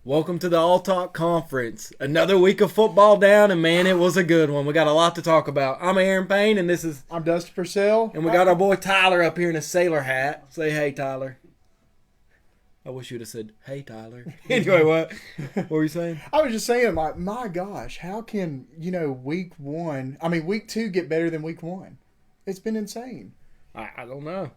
Welcome to the All Talk Conference. Another week of football down, and man, it was a good one. We got a lot to talk about. I'm Aaron Payne, and this is... I'm Dusty Purcell. And we got our boy Tyler up here in a sailor hat. Say hey, Tyler. I wish you'd have said, hey, Tyler. Anyway, what were you saying? I was just saying, like, my gosh, how can, week 2 get better than week 1? It's been insane. I don't know.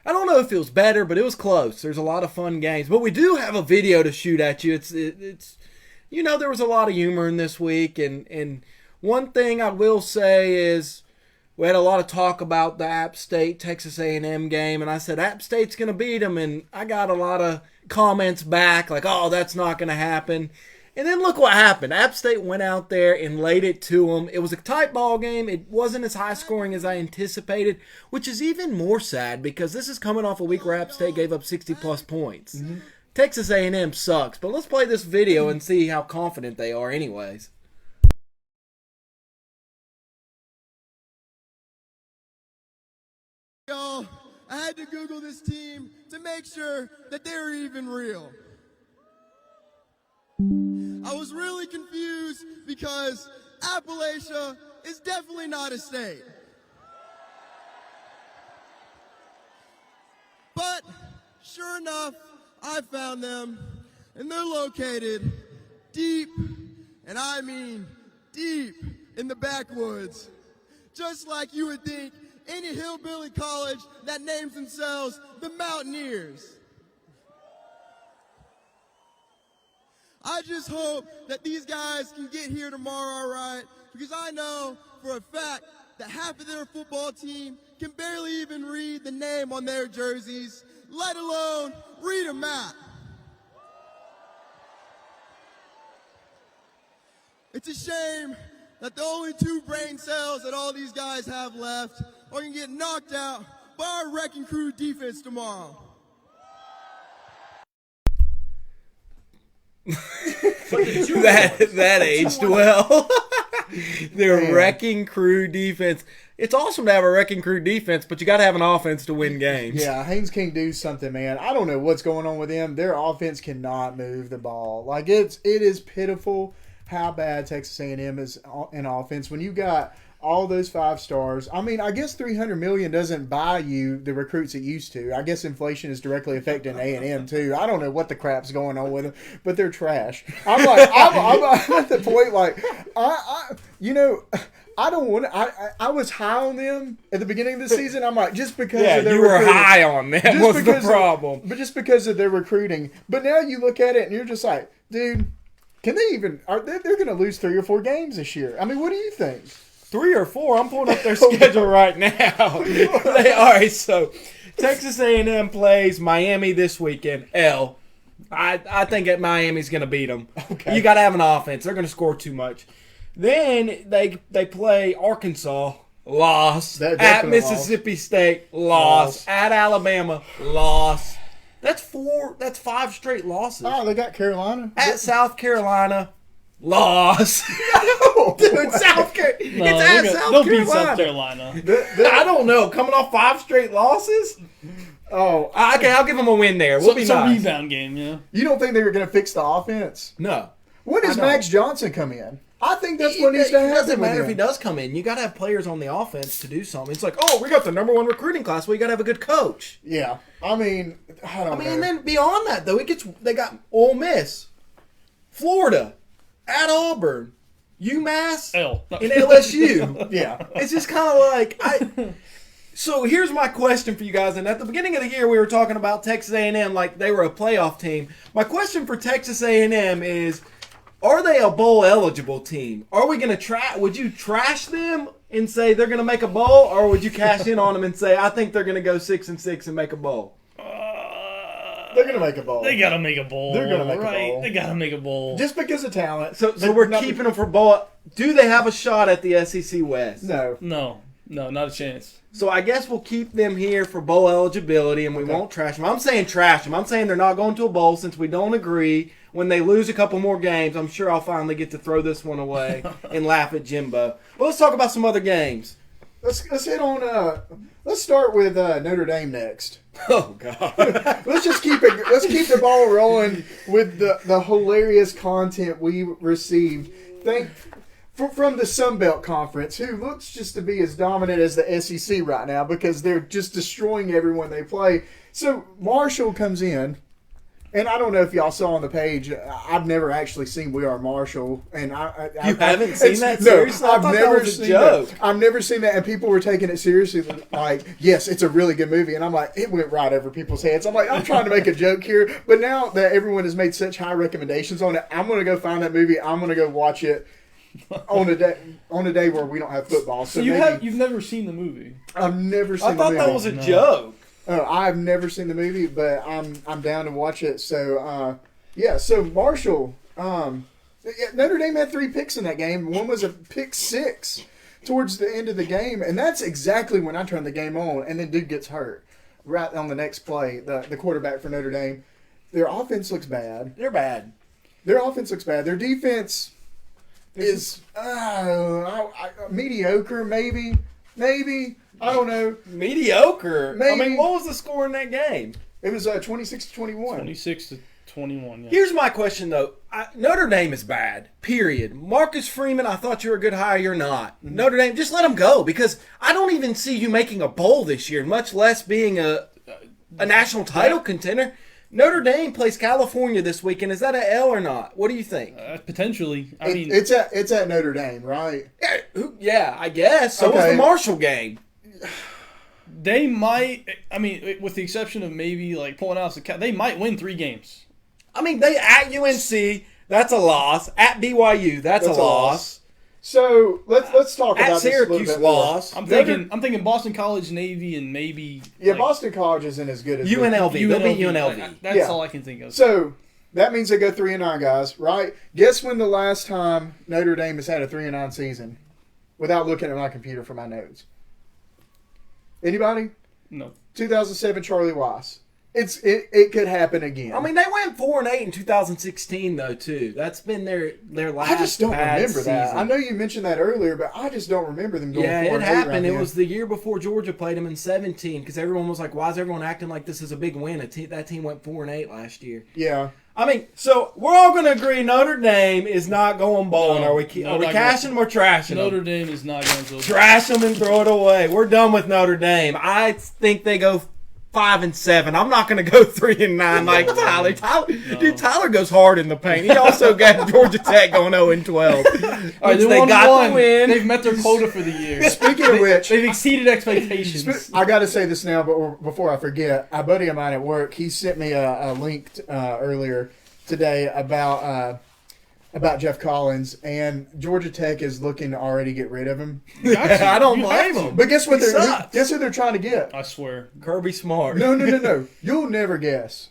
I don't know if it was better, but it was close. There's a lot of fun games. But we do have a video to shoot at you. It's there was a lot of humor in this week. And one thing I will say is we had a lot of talk about the App State Texas A&M game. And I said, App State's going to beat them. And I got a lot of comments back like, oh, that's not going to happen. And then look what happened. App State went out there and laid it to them. It was a tight ball game. It wasn't as high scoring as I anticipated, which is even more sad because this is coming off a week where App State gave up 60-plus points. Mm-hmm. Texas A&M sucks, but let's play this video and see how confident they are anyways. Y'all, I had to Google this team to make sure that they're even real. I was really confused because Appalachia is definitely not a state. But sure enough, I found them, and they're located deep, and I mean deep, in the backwoods. Just like you would think any hillbilly college that names themselves the Mountaineers. I just hope that these guys can get here tomorrow, all right? Because I know for a fact that half of their football team can barely even read the name on their jerseys, let alone read a map. It's a shame that the only 2 brain cells that all these guys have left are going to get knocked out by our wrecking crew defense tomorrow. that aged well. Their wrecking crew defense. It's awesome to have a wrecking crew defense, but you got to have an offense to win games. Yeah, Haynes King do something, man. I don't know what's going on with them. Their offense cannot move the ball. Like it is pitiful how bad Texas A&M is in offense when you got all those 5 stars. I mean, I guess $300 million doesn't buy you the recruits it used to. I guess inflation is directly affecting A&M too. I don't know what the crap's going on with them, but they're trash. I'm like, I'm at the point like, I don't want to. I was high on them at the beginning of the season. I'm like, just because of their you were recruiting. high on them. What's the problem? But just because of their recruiting. But now you look at it and you're just like, dude, can they even? They're going to lose 3 or 4 games this year. I mean, what do you think? 3 or 4. I'm pulling up their schedule right now. All right, so Texas A&M plays Miami this weekend. I think that Miami's going to beat them. Okay. You got to have an offense. They're going to score too much. Then they play Arkansas. Loss. At Mississippi State. Loss. At Alabama. Loss. That's 5 straight losses. Oh, they got Carolina. At South Carolina. Loss. Dude, South Carolina. No, it's at South they'll Carolina. beat South Carolina. I don't know. Coming off 5 straight losses? Oh, okay, I'll give them a win there. We'll be It's nice. a rebound game, yeah. You don't think they were going to fix the offense? No. When does Max Johnson come in? I think that's what needs to happen. It doesn't with matter him. if he does come in. You got to have players on the offense to do something. It's like, oh, we got the #1 recruiting class. Well, you got to have a good coach. Yeah. I mean, I don't know. And then beyond that, though, they got Ole Miss, Florida, at Auburn, UMass, and LSU. Yeah. It's just kind of like So here's my question for you guys. And at the beginning of the year, we were talking about Texas A&M like they were a playoff team. My question for Texas A&M is, are they a bowl eligible team? Are we going to would you trash them and say they're going to make a bowl, or would you cash in on them and say I think they're going to go 6-6 and make a bowl? They're going to make a bowl. They got to make a bowl. They're going to make a bowl. They got to make a bowl. Just because of talent. So we're keeping them for bowl. Do they have a shot at the SEC West? No. No, not a chance. So I guess we'll keep them here for bowl eligibility, and we won't trash them. I'm saying trash them. I'm saying they're not going to a bowl since we don't agree. When they lose a couple more games, I'm sure I'll finally get to throw this one away and laugh at Jimbo. But let's talk about some other games. let's hit on. Let's start with Notre Dame next. Oh God. Let's just keep it. Let's keep the ball rolling with the hilarious content we received. From the Sun Belt Conference, who looks just to be as dominant as the SEC right now because they're just destroying everyone they play. So Marshall comes in, and I don't know if y'all saw on the page. I've never actually seen We Are Marshall, and You haven't seen that? No, Seriously? I I've thought that never was a seen joke. that. I've never seen that, and people were taking it seriously. Like, yes, it's a really good movie, and I'm like, it went right over people's heads. I'm like, I'm trying to make a joke here, but now that everyone has made such high recommendations on it, I'm gonna go find that movie. I'm gonna go watch it on a day where we don't have football. So You've never seen the movie. I've never seen. I thought the movie. that was a joke. I've never seen the movie, but I'm down to watch it. So yeah. So Marshall, Notre Dame had 3 picks in that game. One was a pick 6 towards the end of the game, and that's exactly when I turned the game on. And then dude gets hurt right on the next play. The quarterback for Notre Dame, their offense looks bad. They're bad. Their offense looks bad. Their defense is mediocre, maybe. I don't know. Mediocre. I Maybe. mean, what was the score in that game? It was 26-21. 26-21. Yeah. Here's my question, though. Notre Dame is bad, period. Marcus Freeman, I thought you were a good hire. You're not. Notre Dame, just let him go because I don't even see you making a bowl this year, much less being a national title contender. Notre Dame plays California this weekend. Is that an L or not? What do you think? Potentially. I mean, It's at Notre Dame, right? Yeah, I guess. So was Okay. the Marshall game. they might. I mean, with the exception of maybe like pulling out they might win 3 games. I mean, they at UNC, that's a loss. At BYU, that's a loss. So let's talk At about this a little Syracuse, bit more. loss. I'm thinking Boston College, Navy, and maybe Yeah, Boston College isn't as good as UNLV. They'll beat UNLV. UNLV. That's Yeah. all I can think of. So that means they go 3-9, guys. Right? Guess when the last time Notre Dame has had a 3-9 season? Without looking at my computer for my notes. Anybody? No. 2007 Charlie Weiss. It could happen again. I mean, they went 4-8 in 2016, though, too. That's been their last I just don't bad remember that. season. I know you mentioned that earlier, but I just don't remember them going 4-8 Yeah, it happened. right It then. was the year before Georgia played them in 17 because everyone was like, why is everyone acting like this is a big win? That team went 4-8 last year. Yeah. I mean, so we're all going to agree Notre Dame is not going bowling. No, are we no, not cashing them or trashing Notre them? Dame is not going to. Trash them and throw it away. We're done with Notre Dame. I think they go 5-7. I'm not going to go 3-9 like Tyler. Dude, Tyler goes hard in the paint. He also got Georgia Tech going 0-12. All right, They got the win. They've met their quota for the year. Speaking of which, They've exceeded expectations. I got to say this now, but before I forget, a buddy of mine at work, he sent me a link earlier today about Jeff Collins, and Georgia Tech is looking to already get rid of him. I don't blame them. But guess what? He sucks. Guess who they're trying to get? I swear. Kirby Smart. No. You'll never guess.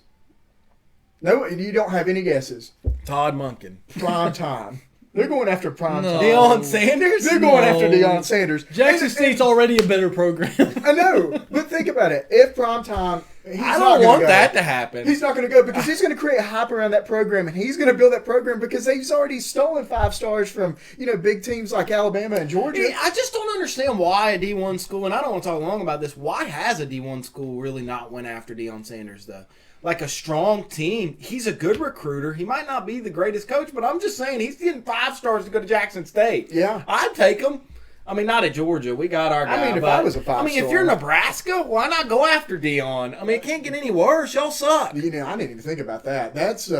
No, you don't have any guesses. Todd Monken. Prime time. They're going after prime No. time. Deion Sanders? They're going No. after Deion Sanders. Jackson And- State's already a better program. I know, but think about it. If prime time, he's I not don't gonna want go. that to happen. He's not going to go because he's going to create hype around that program, and he's going to build that program because he's already stolen 5 stars from big teams like Alabama and Georgia. I just don't understand why a D1 school, and I don't want to talk long about this, why has a D1 school really not went after Deion Sanders, though? Like a strong team. He's a good recruiter. He might not be the greatest coach, but I'm just saying he's getting 5 stars to go to Jackson State. Yeah. I'd take him. I mean, not at Georgia. We got our guy. I mean, if but, I was a 5-star. I mean, if you're Nebraska, why not go after Deion? I mean, it can't get any worse. Y'all suck. I didn't even think about that. That's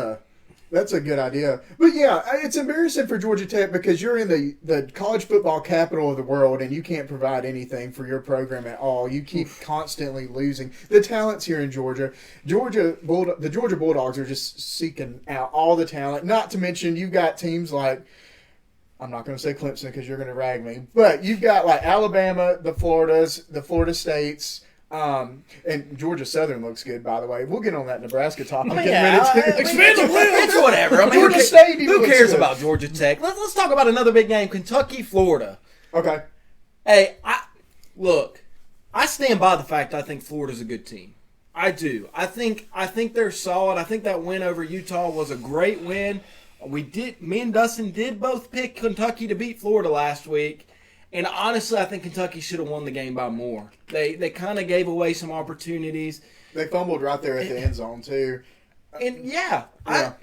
a good idea. But yeah, it's embarrassing for Georgia Tech because you're in the college football capital of the world and you can't provide anything for your program at all. You keep constantly losing. The talent's here in Georgia. The Georgia Bulldogs are just seeking out all the talent. Not to mention you've got teams like, I'm not going to say Clemson because you're going to rag me, but you've got like Alabama, the Floridas, the Florida States. And Georgia Southern looks good, by the way. We'll get on that Nebraska topic in a minute. Expand the It's whatever. I mean, Georgia who State even who looks cares good. about Georgia Tech? Let's talk about another big game, Kentucky, Florida. Okay. Hey, I stand by the fact I think Florida's a good team. I do. I think they're solid. I think that win over Utah was a great win. Me and Dustin did both pick Kentucky to beat Florida last week. And honestly, I think Kentucky should have won the game by more. They kind of gave away some opportunities. They fumbled right there at the end zone too. And yeah. Yeah.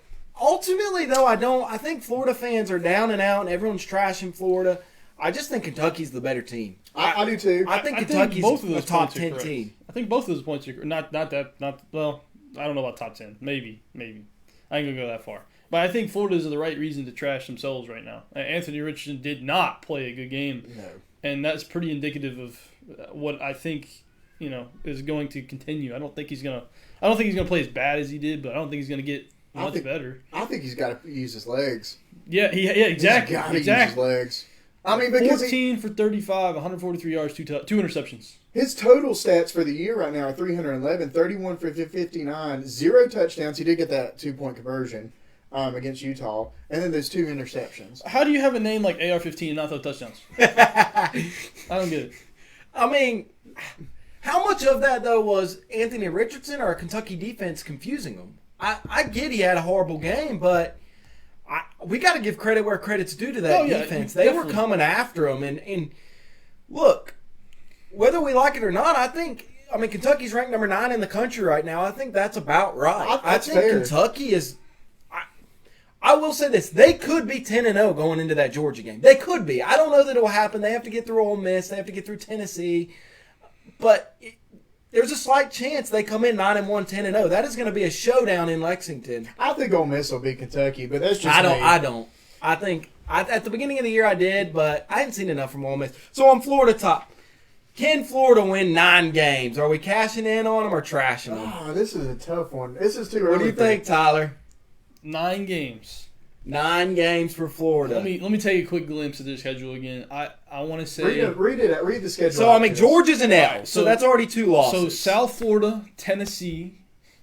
Ultimately, though, I think Florida fans are down and out, and everyone's trashing Florida. I just think Kentucky's the better team. I do too. I think Kentucky's both of a those top points are 10 correct. team. I think both of those points are well. I don't know about top 10. Maybe. I ain't gonna go that far. But I think Florida's the right reason to trash themselves right now. Anthony Richardson did not play a good game, No. and that's pretty indicative of what I think is going to continue. I don't think he's gonna play as bad as he did, but I don't think he's gonna get much better. I think he's got to use his legs. Yeah, exactly. He's got to use his legs. I mean, because 14 for 35, 143 yards, two interceptions. his total stats for the year right now are 311, 31 for 59, 0 touchdowns. He did get that 2-point conversion against Utah, and then those 2 interceptions. How do you have a name like AR-15 and not throw touchdowns? I don't get it. I mean, how much of that, though, was Anthony Richardson or a Kentucky defense confusing him? I get he had a horrible game, but we got to give credit where credit's due to that defense. They were coming after him. And look, whether we like it or not, Kentucky's ranked number 9 in the country right now. I think that's about right. I think fair. Kentucky is – I will say this. They could be 10-0 going into that Georgia game. They could be. I don't know that it will happen. They have to get through Ole Miss. They have to get through Tennessee. But there's a slight chance they come in 9-1, 10-0. That is going to be a showdown in Lexington. I think Ole Miss will beat Kentucky, but that's just I me. don't. I think at the beginning of the year I did, but I hadn't seen enough from Ole Miss. So I'm Florida top. Can Florida win 9 games? Are we cashing in on them or trashing them? Oh, this is a tough one. This is too early. What do you think, Tyler? 9 games. 9 games for Florida. Let me take a quick glimpse at their schedule again. I want to say Read the schedule. So Georgia's an L. Right, So that's already 2 losses. So South Florida, Tennessee,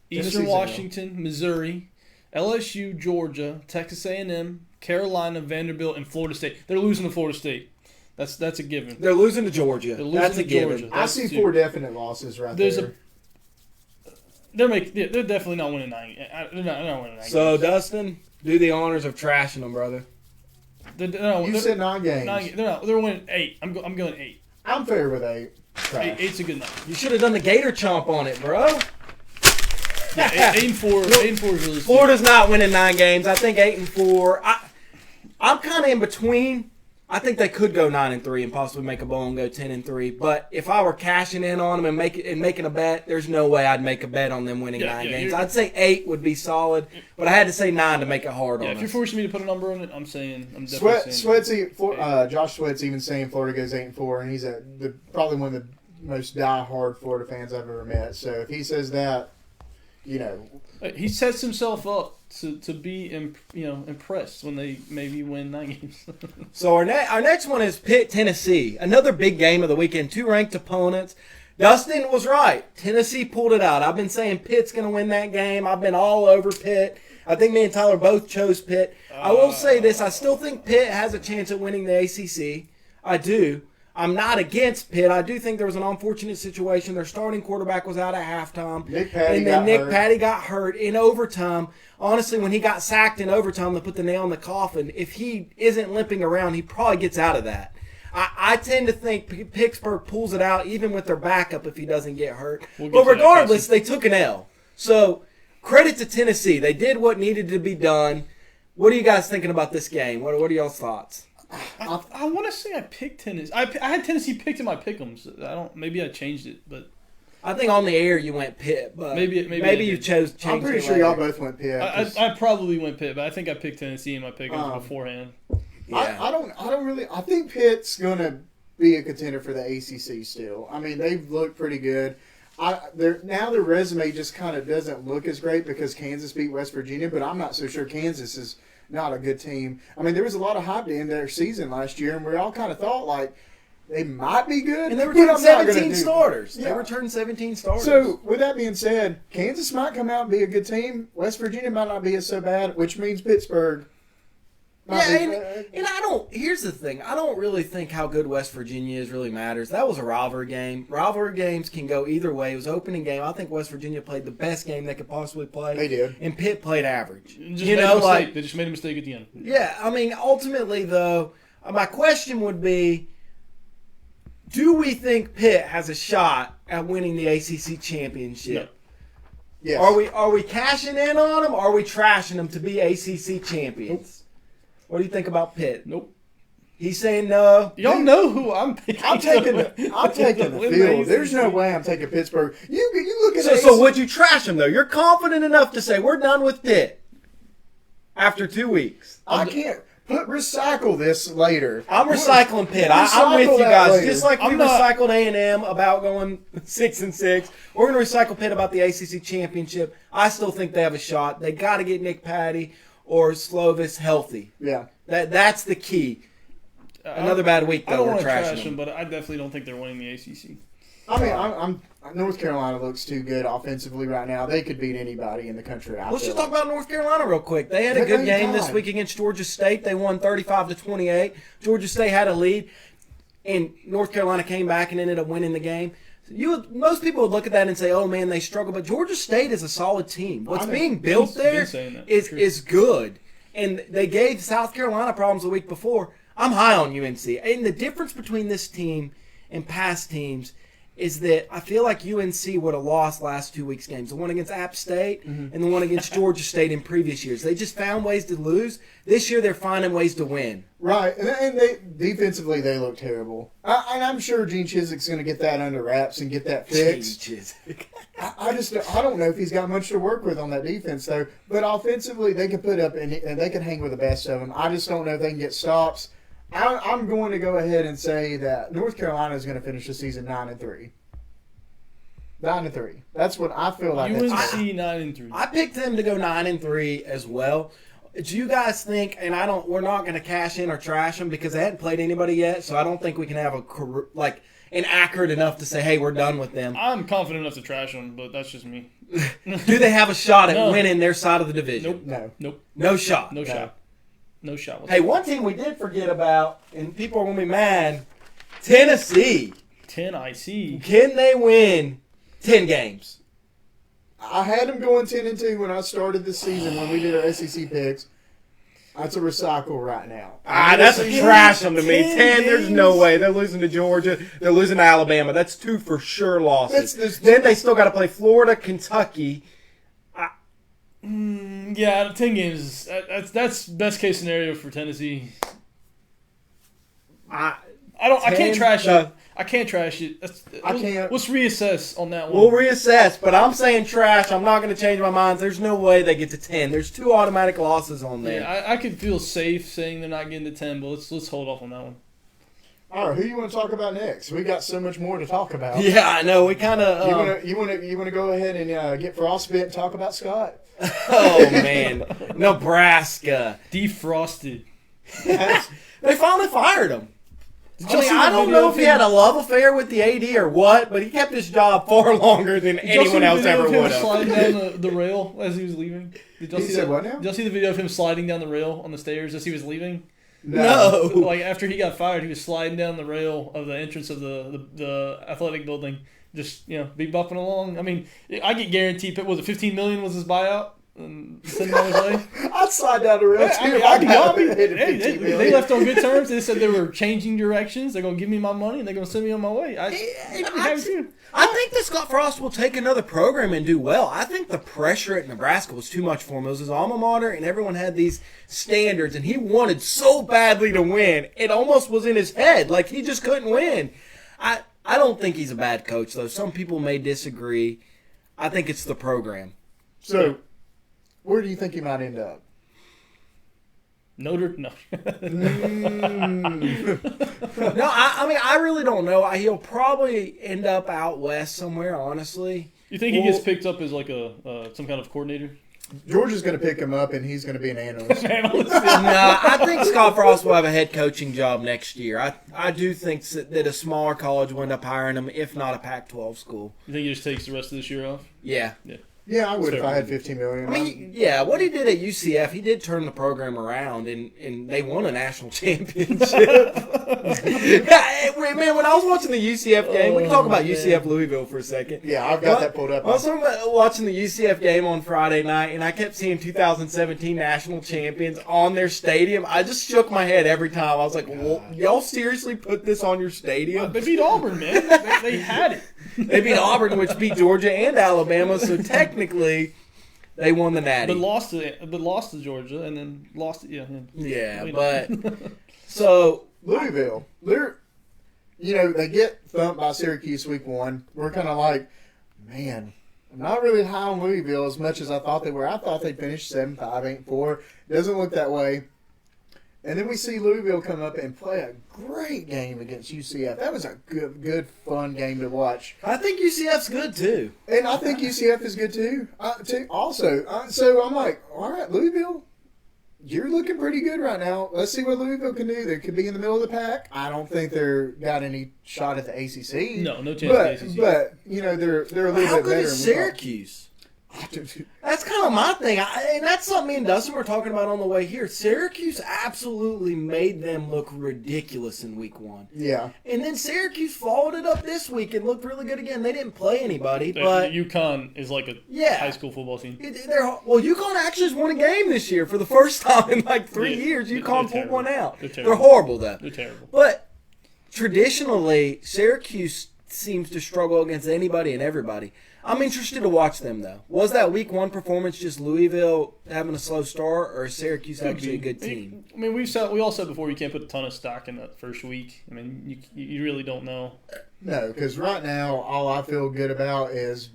Eastern Tennessee's Washington, Missouri, LSU, Georgia, Texas A&M, Carolina, Vanderbilt, and Florida State. They're losing to Florida State. That's a given. They're losing to Georgia. They're losing That's to a given. Georgia. I see 4 definite losses right there. They're definitely not winning 9. They're not winning 9. So games. Dustin, do the honors of trashing them, brother. You said 9 games. They're winning 8. I'm going 8. I'm fair with 8. Trash. 8's a good number. You should have done the Gator chomp on it, bro. Yeah, 8-4. 8-4 is really. Florida's not winning 9 games. I think 8-4. I'm kind of in between. I think they could go 9-3 and possibly make a bowl and go 10-3. But if I were cashing in on them and making a bet, there's no way I'd make a bet on them winning 9 games. I'd say 8 would be solid, but I had to say 9 to make it hard on if us. you're forcing me to put a number on it, I'm definitely saying. Josh Sweat's even saying Florida goes 8-4, and he's probably one of the most die-hard Florida fans I've ever met. So if he says that, he sets himself up to be impressed when they maybe win 9 games. So our next one is Pitt, Tennessee. Another big game of the weekend. 2 ranked opponents. Dustin was right. Tennessee pulled it out. I've been saying Pitt's going to win that game. I've been all over Pitt. I think me and Tyler both chose Pitt. I will say this. I still think Pitt has a chance at winning the ACC. I do. I'm not against Pitt. I do think there was an unfortunate situation. Their starting quarterback was out at halftime. Nick Patty got hurt in overtime. Honestly, when he got sacked in overtime to put the nail in the coffin, if he isn't limping around, he probably gets out of that. I tend to think Pittsburgh pulls it out even with their backup if he doesn't get hurt. But regardless, they took an L. So credit to Tennessee. They did what needed to be done. What are you guys thinking about this game? What are y'all's thoughts? I want to say I picked Tennessee. I had Tennessee picked in my pick'ems. Maybe I changed it, but I think on the air you went Pitt, but maybe you chose. I'm pretty sure y'all both went Pitt. I probably went Pitt, but I think I picked Tennessee in my pick'ems beforehand. Yeah. I don't really. I think Pitt's gonna be a contender for the ACC still. I mean, they've looked pretty good. Their resume just kind of doesn't look as great because Kansas beat West Virginia, but I'm not so sure Kansas is not a good team. I mean, there was a lot of hype to end their season last year, and we all kind of thought like they might be good. And they returned 17 starters. Yeah. They returned 17 starters. So, with that being said, Kansas might come out and be a good team. West Virginia might not be so bad, which means Pittsburgh. And here's the thing. I don't really think how good West Virginia is really matters. That was a rivalry game. Rivalry games can go either way. It was an opening game. I think West Virginia played the best game they could possibly play. They did. And Pitt played average. They just made a mistake at the end. Yeah, I mean, ultimately, though, my question would be, Do we think Pitt has a shot at winning the ACC championship? Yes. Are we cashing in on them? Or are we trashing them to be ACC champions? What do you think about Pitt? Nope. He's saying no. Y'all know who I'm picking. I'm taking the Win field. ACC. There's no way I'm taking Pittsburgh. You look at So would you trash them though? You're confident enough to say we're done with Pitt after 2 weeks. I can't recycle this later. I'm recycling Pitt. I'm with you Recycle that guys. later. Just like we I'm not- recycled A&M about going 6-6, we're going to recycle Pitt about the ACC championship. I still think they have a shot. They got to get Nick Patty or Slovis healthy. Yeah. That's the key. Another bad week though. I don't We're want to trashing trash them. them, but I definitely don't think they're winning the ACC. I mean, I'm North Carolina looks too good offensively right now. They could beat anybody in the country. Let's just talk about North Carolina real quick. They had a good game this week against Georgia State. They won 35-28. Georgia State had a lead, and North Carolina came back and ended up winning the game. Most people would look at that and say, "Oh man, they struggle," but Georgia State is a solid team. What's being built been there saying that. is good, and they gave South Carolina problems the week before. I'm high on UNC, and the difference between this team and past teams is that I feel like UNC would have lost last 2 weeks' games. The one against App State and the one against Georgia State in previous years. They just found ways to lose. This year they're finding ways to win. Right, and they defensively they look terrible. And I'm sure Gene Chiswick's going to get that under wraps and get that fixed. I don't know if he's got much to work with on that defense though. But offensively they can put up and they can hang with the best of them. I just don't know if they can get stops. I'm going to go ahead and say that North Carolina is going to finish the season 9-3. 9-3. That's what I feel like. UNC That's 9-3. I picked them to go 9-3 as well. Do you guys think? And we're not going to cash in or trash them because they hadn't played anybody yet. So I don't think we can have an accurate enough to say, hey, we're done with them. I'm confident enough to trash them, but that's just me. Do they have a shot at No. winning their side of the division? Nope. no. Nope. No shot. No shot. No shot. Hey, one team we did forget about, and people are going to be mad. Tennessee. 10 IC. Can they win 10 games? I had them going 10-2 when I started this season when we did our SEC picks. That's a recycle right now. That's a trash them to me. 10 10, there's no way. They're losing to Georgia. They're losing to Alabama. That's 2 for sure losses. Then they still got to play Florida, Kentucky. Yeah, 10 games. That's best case scenario for Tennessee. I can't 10, trash it. I can't trash it. I can't. Let's reassess on that one. We'll reassess, but I'm saying trash. I'm not going to change my mind. There's no way they get to 10. There's 2 automatic losses on there. Yeah, I could feel safe saying they're not getting to 10, but let's hold off on that one. All right, who you want to talk about next? We got so much more to talk about. Yeah, I know. We kind of. You want to go ahead and get frostbit and talk about Scott? Oh man, Nebraska. Defrosted. They finally fired him. y'all see I the don't video know of if he him? had a love affair with the AD or what, but he kept his job far longer than Did y'all see anyone the else video ever of him would have. sliding down the rail as he was leaving? Did y'all He see said that? what now? Did y'all see the video of him sliding down the rail on the stairs as he was leaving? No. Like after he got fired, he was sliding down the rail of the entrance of the athletic building, just bebopping along. I mean, I get guaranteed. Was it $15 million was his buyout? And send him on his way. I'd slide down the rail too. They left on good terms. They said they were changing directions. They're gonna give me my money and they're gonna send me on my way. I'd be happy too. I think that Scott Frost will take another program and do well. I think the pressure at Nebraska was too much for him. It was his alma mater, and everyone had these standards, and he wanted so badly to win. It almost was in his head. Like, he just couldn't win. I don't think he's a bad coach, though. Some people may disagree. I think it's the program. So, where do you think he might end up? No. No, I mean, I really don't know. He'll probably end up out west somewhere, honestly. You think he gets picked up as like some kind of coordinator? Georgia's going to pick him up, and he's going to be an analyst. No, I think Scott Frost will have a head coaching job next year. I do think that a smaller college will end up hiring him, if not a Pac-12 school. You think he just takes the rest of this year off? Yeah. Yeah. Yeah, I would if fair. I had $15 million. I mean, yeah, what he did at UCF, he did turn the program around, and they won a national championship. Man, when I was watching the UCF game, we can talk about UCF Louisville for a second. Yeah, I've got that pulled up. I was watching the UCF game on Friday night, and I kept seeing 2017 national champions on their stadium. I just shook my head every time. I was like, well, y'all seriously put this on your stadium? They beat Auburn, man. They had it. They beat Auburn, which beat Georgia and Alabama, so technically they won the Natty. But lost to Georgia, and then lost. Yeah, We but know. so Louisville, they get thumped by Syracuse week 1. We're kind of like, man, I'm not really high on Louisville as much as I thought they were. I thought they'd finish 7-5, 8-4. Doesn't look that way. And then we see Louisville come up and play a great game against UCF. That was a good, fun game to watch. I think UCF's good too. And I think UCF is good too. So I'm like, all right, Louisville, you're looking pretty good right now. Let's see what Louisville can do. They could be in the middle of the pack. I don't think they're got any shot at the ACC. No chance at the ACC. But they're a little How bit good better. is Syracuse? That's kind of my thing, and that's something me and Dustin were talking about on the way here. Syracuse absolutely made them look ridiculous in week 1. Yeah. And then Syracuse followed it up this week and looked really good again. They didn't play anybody, but UConn is like a high school football team. UConn actually has won a game this year for the first time in like 3 Yeah, years. they're UConn pulled terrible. one out. They're They're terrible. horrible, though. They're terrible. But traditionally, Syracuse seems to struggle against anybody and everybody. I'm interested to watch them, though. Was that week 1 performance just Louisville having a slow start, or is Syracuse actually a good team? I mean, we all said before you can't put a ton of stock in that first week. I mean, you really don't know. No, because right now all I feel good about is,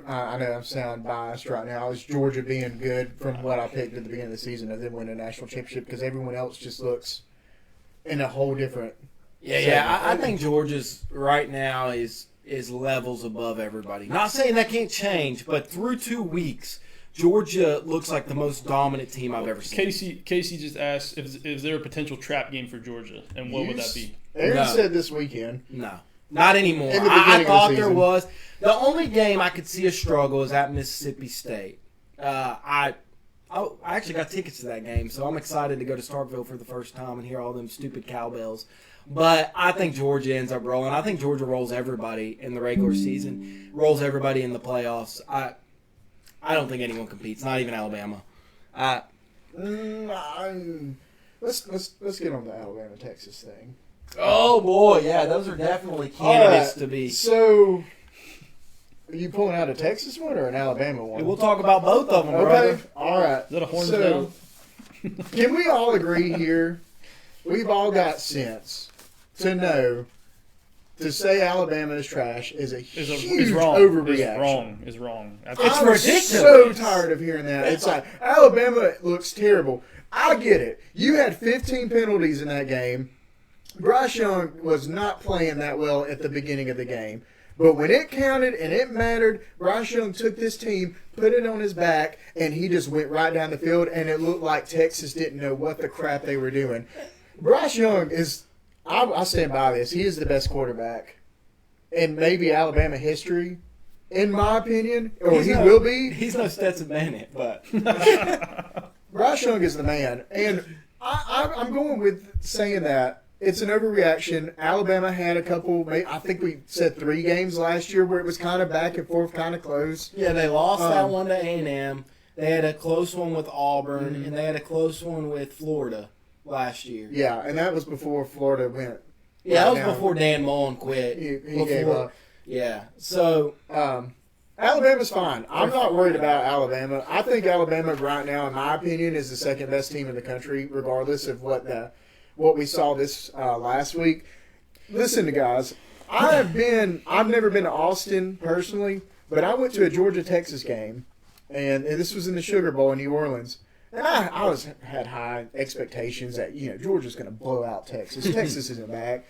I know I'm sound biased right now, is Georgia being good from what I picked at the beginning of the season and then win a national championship, because everyone else just looks in a whole different. Yeah, I think Georgia's right now is levels above everybody. Not saying that can't change, but through 2 weeks, Georgia looks like the most dominant team I've ever seen. Casey just asked, is there a potential trap game for Georgia, and what would that be? Aaron No. said this weekend. No, not anymore. In the I beginning of the thought there season. was. The only game I could see a struggle is at Mississippi State. I actually got tickets to that game, so I'm excited to go to Starkville for the first time and hear all them stupid cowbells. But I think Georgia ends up rolling. I think Georgia rolls everybody in the regular season, rolls everybody in the playoffs. I don't think anyone competes, not even Alabama. Let's get on the Alabama Texas thing. Oh boy, yeah, those are definitely All candidates right, to be. So, are you pulling out a Texas one or an Alabama one? We'll talk about both of them, Okay, brother. all right. Is that a horns So, down? can we all agree here? We've all got sense to know to say Alabama is trash is a huge Is wrong. overreaction. Is wrong. It's I'm ridiculous. so tired of hearing that. It's like Alabama looks terrible. I get it. You had 15 penalties in that game. Bryce Young was not playing that well at the beginning of the game. But when it counted and it mattered, Bryce Young took this team, put it on his back, and he just went right down the field, and it looked like Texas didn't know what the crap they were doing. Bryce Young is, I stand by this, he is the best quarterback in maybe Alabama history, in my opinion, or he will be. He's no Stetson Bennett, but Bryce Young is the man. And I'm going with saying that it's an overreaction. Alabama had a couple, I think we said 3 games last year where it was kind of back and forth, kind of close. yeah, they lost that one to A&M. They had a close one with Auburn, and they had a close one with Florida last year. Yeah, and that was before Florida went. Yeah, that was down. before Dan Mullen quit. He gave up. Yeah, so Alabama's fine. I'm not worried about Alabama. I think Alabama right now, in my opinion, is the second best team in the country, regardless of what we saw this last week. Listen to guys. I've never been to Austin personally, but I went to a Georgia-Texas game, and this was in the Sugar Bowl in New Orleans. And I had high expectations that Georgia's going to blow out Texas. Texas isn't back.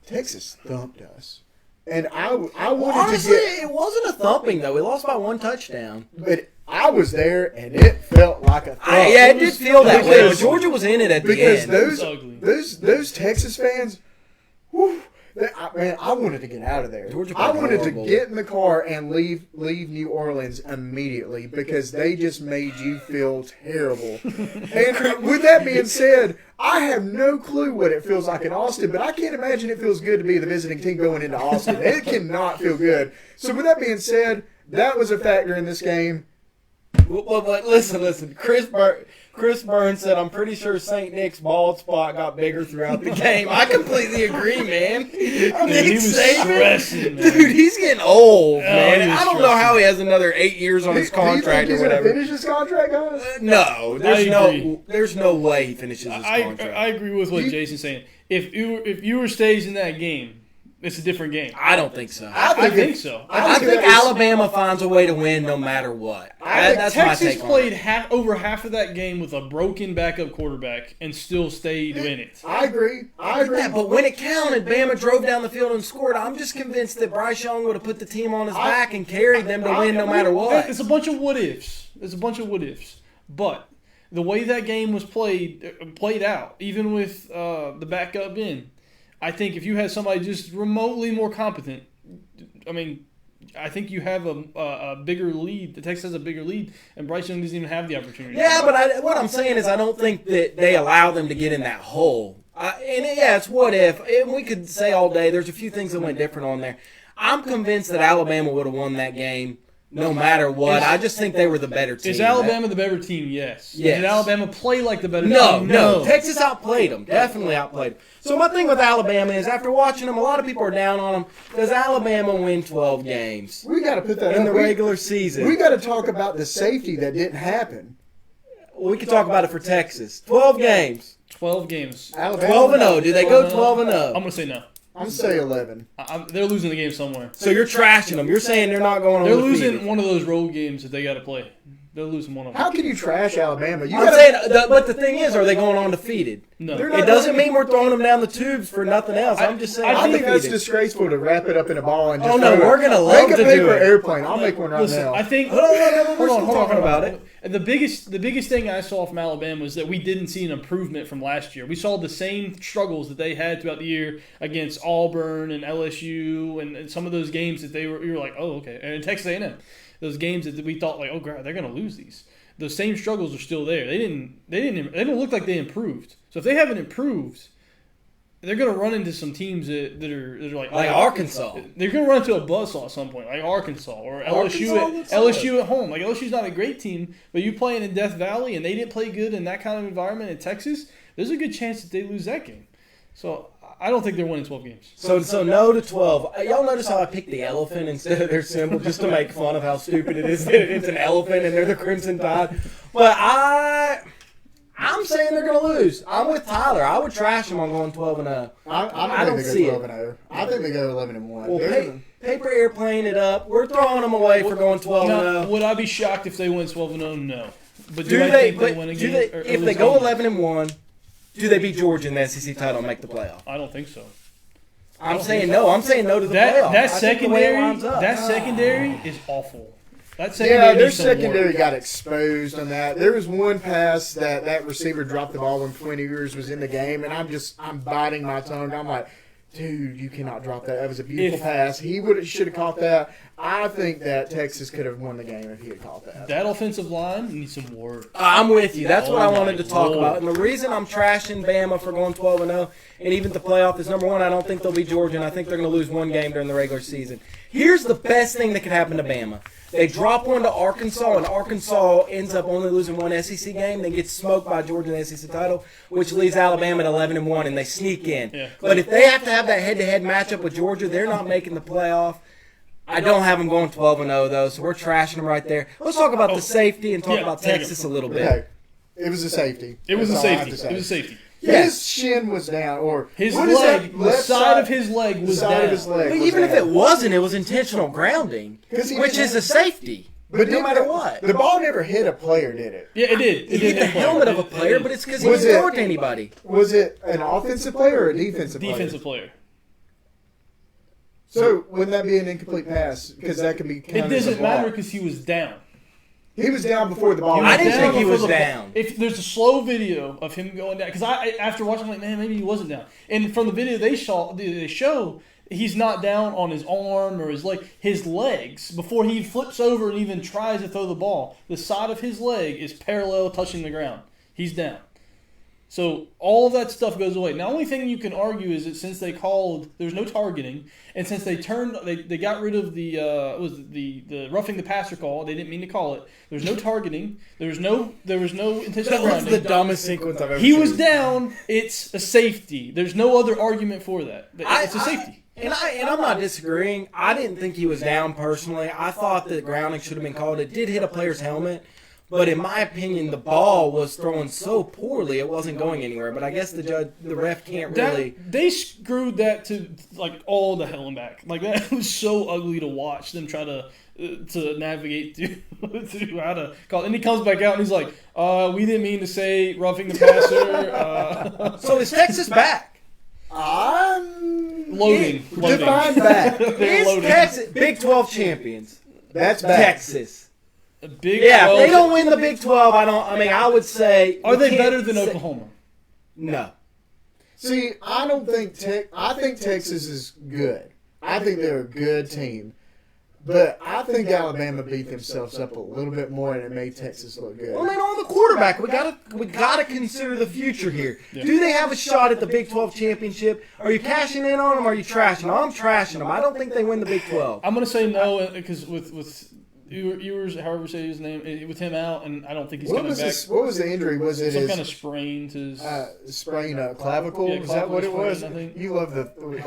Texas thumped us. And I wanted honestly, to get, it wasn't a thumping though. We lost by 1 touchdown. but I was there and it felt like a thump. Yeah, it did feel that way. But Because- Georgia was in it at the Because end. was ugly. those Texas fans, whew, Man, I wanted to get out of there. Georgia I played wanted horrible. to get in the car and leave New Orleans immediately because they just made you feel terrible. And with that being said, I have no clue what it feels like in Austin, but I can't imagine it feels good to be the visiting team going into Austin. It cannot feel good. So with that being said, that was a factor in this game. Well, listen. Chris Burns said, "I'm pretty sure St. Nick's bald spot got bigger throughout the game." I completely agree, man. He Nick was Saban, stressing, man. dude, he's getting old, man. he was I don't know how he has another 8 years on his Do you think contract or he's going to whatever. finish his contract, guys? No, there's no way he finishes his I contract. agree with what Jason's saying. If you stays in that game, it's a different game. I don't think so. I think so. I think Alabama finds a way to win no matter what. That's my Texas take on played it. over half of that game with a broken backup quarterback and still stayed in it. I agree. Yeah, but when it counted, Bama drove down the field and scored. I'm just convinced that Bryce Young would have put the team on his back and carried them to win no matter what. It's a bunch of what ifs. But the way that game was played out, even with the backup in, I think if you had somebody just remotely more competent, I mean, I think you have a bigger lead. The Texas has a bigger lead, and Bryce Young doesn't even have the opportunity. Yeah, but what I'm saying is I don't think that they allow them to get in that hole. It's what if. And we could say all day, there's a few things that went different on there. I'm convinced that Alabama would have won that game no matter what. I just think they were the better team. Is Alabama the better team? Yes. Yes. Did Alabama play like the better No. team? Texas outplayed them. Definitely outplayed them. So my thing with Alabama is after watching them, a lot of people are down on them. Does Alabama win 12 games We got to put that in the up. regular season? We got to talk about the safety that didn't happen. We can talk about it for Texas. 12 games. 12 games. Alabama 12-0. Do they go 12-0? I'm going to say no. I'm gonna say 11. They're losing the game somewhere. So you're trashing them. You're saying they're not going They're undefeated. losing one of those road games that they got to play. They're losing one of them. How can you trash Alabama? You I'm gotta- saying, but the thing is, are they going undefeated? No. They're It not doesn't going- mean we're throwing them down the tubes for nothing else. I'm just saying. I think that's undefeated. disgraceful to wrap it up in a ball and just Oh, no, throw it. we're gonna love make to a do paper it. airplane. I'll make one right Listen, now. I think. Hold on, we're Hold still talking about it. The biggest thing I saw from Alabama was that we didn't see an improvement from last year. We saw the same struggles that they had throughout the year against Auburn and LSU and some of those games that you were like, oh, okay, and Texas A&M, those games that we thought like, oh, God, they're going to lose these. Those same struggles are still there. They don't look like they improved. So if they haven't improved, they're going to run into some teams that are like Arkansas. They're going to run into a buzzsaw at some point, like Arkansas or LSU at home. Like LSU's not a great team, but you playing in Death Valley and they didn't play good in that kind of environment in Texas. There's a good chance that they lose that game. So I don't think they're winning 12 games. So no to 12. Y'all notice how I picked the elephant instead of their symbol just to make fun of how stupid it is that it's an elephant and they're the Crimson Tide. But I'm saying they're going to lose. I'm with Tyler. I would trash them on going 12-0. I don't think see they it. go 12-0. I think they go 11-1. Well, paper airplane it up. We're throwing them away for going 12-0. Now, would I be shocked if they win 12-0? No. But Do I they? think But win a do game, they? or If lose they a go game? 11-1, do they beat Georgia in the SEC title and make the playoff? I don't think so. I'm saying no. I'm saying no to the playoff. That I think the way it secondary, lines up. secondary is awful. That Yeah, secondary their needs some work. secondary got exposed on that. There was one pass that receiver dropped the ball when Quinn Ewers was in the game, and I'm biting my tongue. I'm like, dude, you cannot drop that. That was a beautiful pass. He should have caught that. I think that Texas could have won the game if he had caught that. That offensive line needs some work. I'm with you. That's what I wanted to talk Lord. about. And the reason I'm trashing Bama for going 12-0 and even the playoff is, number one, I don't think they'll beat Georgia, and I think they're going to lose one game during the regular season. Here's the best thing that could happen to Bama. They drop one to Arkansas, and Arkansas ends up only losing one SEC game, then gets smoked by Georgia in the SEC title, which leaves Alabama at 11-1, and they sneak in. Yeah. But if they have to have that head-to-head matchup with Georgia, they're not making the playoff. I don't have them going 12-0, though, so we're trashing them right there. Let's talk about the safety and talk Yeah, about there you Texas go. a little bit. Okay. It was a safety. It was a That's all I have safety. to say. It was a safety. His shin was down, or His what is that? leg, the Left side of his leg the was side down. of his leg But was even if down. it wasn't, it was intentional grounding, 'Cause he which didn't is have- a safety. But no matter what. The ball never hit a player, did it? Yeah, it did. He hit the helmet of a player, but it's because he Was didn't it- throw it to anybody. Was it an offensive player or a defensive player? Defensive player. So wouldn't that be an incomplete pass? Because that could be It counted as a doesn't block. matter because he was down. He was down before the ball. I didn't down think he before was the- down. If there's a slow video of him going down, because I after watching, I'm like, man, maybe he wasn't down. And from the video they show he's not down on his arm or his leg. His legs, before he flips over and even tries to throw the ball, the side of his leg is parallel touching the ground. He's down. So all of that stuff goes away. Now, the only thing you can argue is that since they called, there's no targeting, and since they got rid of the roughing the passer call. They didn't mean to call it. There's no targeting. There was no intentional That was grounding. the dumbest sequence I've ever He seen. was down. It's a safety. There's no other argument for that. It's a safety. And I'm not disagreeing. I didn't think he was down personally. I thought that grounding should have been called. It did hit a player's helmet. But in my opinion, the ball was thrown so poorly it wasn't going anywhere. But I guess the ref can't really. They screwed that to like all the hell and back. Like that was so ugly to watch them try to navigate through how to call. And he comes back out and he's like, "We didn't mean to say roughing the passer." So is Texas back? I'm Loading. define back. They're Is loading. Texas Big 12 champions? That's back. Texas. Big Yeah, if 12. they don't win the Big 12, I would say. Are you they can't better than say- Oklahoma? No. See, I don't think I think Texas is good. I think they're a good team. But I think Alabama beat themselves up a little bit more and it made Texas look good. Well, they don't have a quarterback. We gotta consider the future here. Yeah. Do they have a shot at the Big 12 championship? Are you cashing in on them? Or are you trashing them? I'm trashing them. I don't think they win the Big 12. I'm gonna say no because with Ewers, however you say his name, with him out, and I don't think he's coming back. What was the injury? Was it some his kind of sprain to his sprain clavicle? Yeah, Is that what it was? sprain, I think. You love the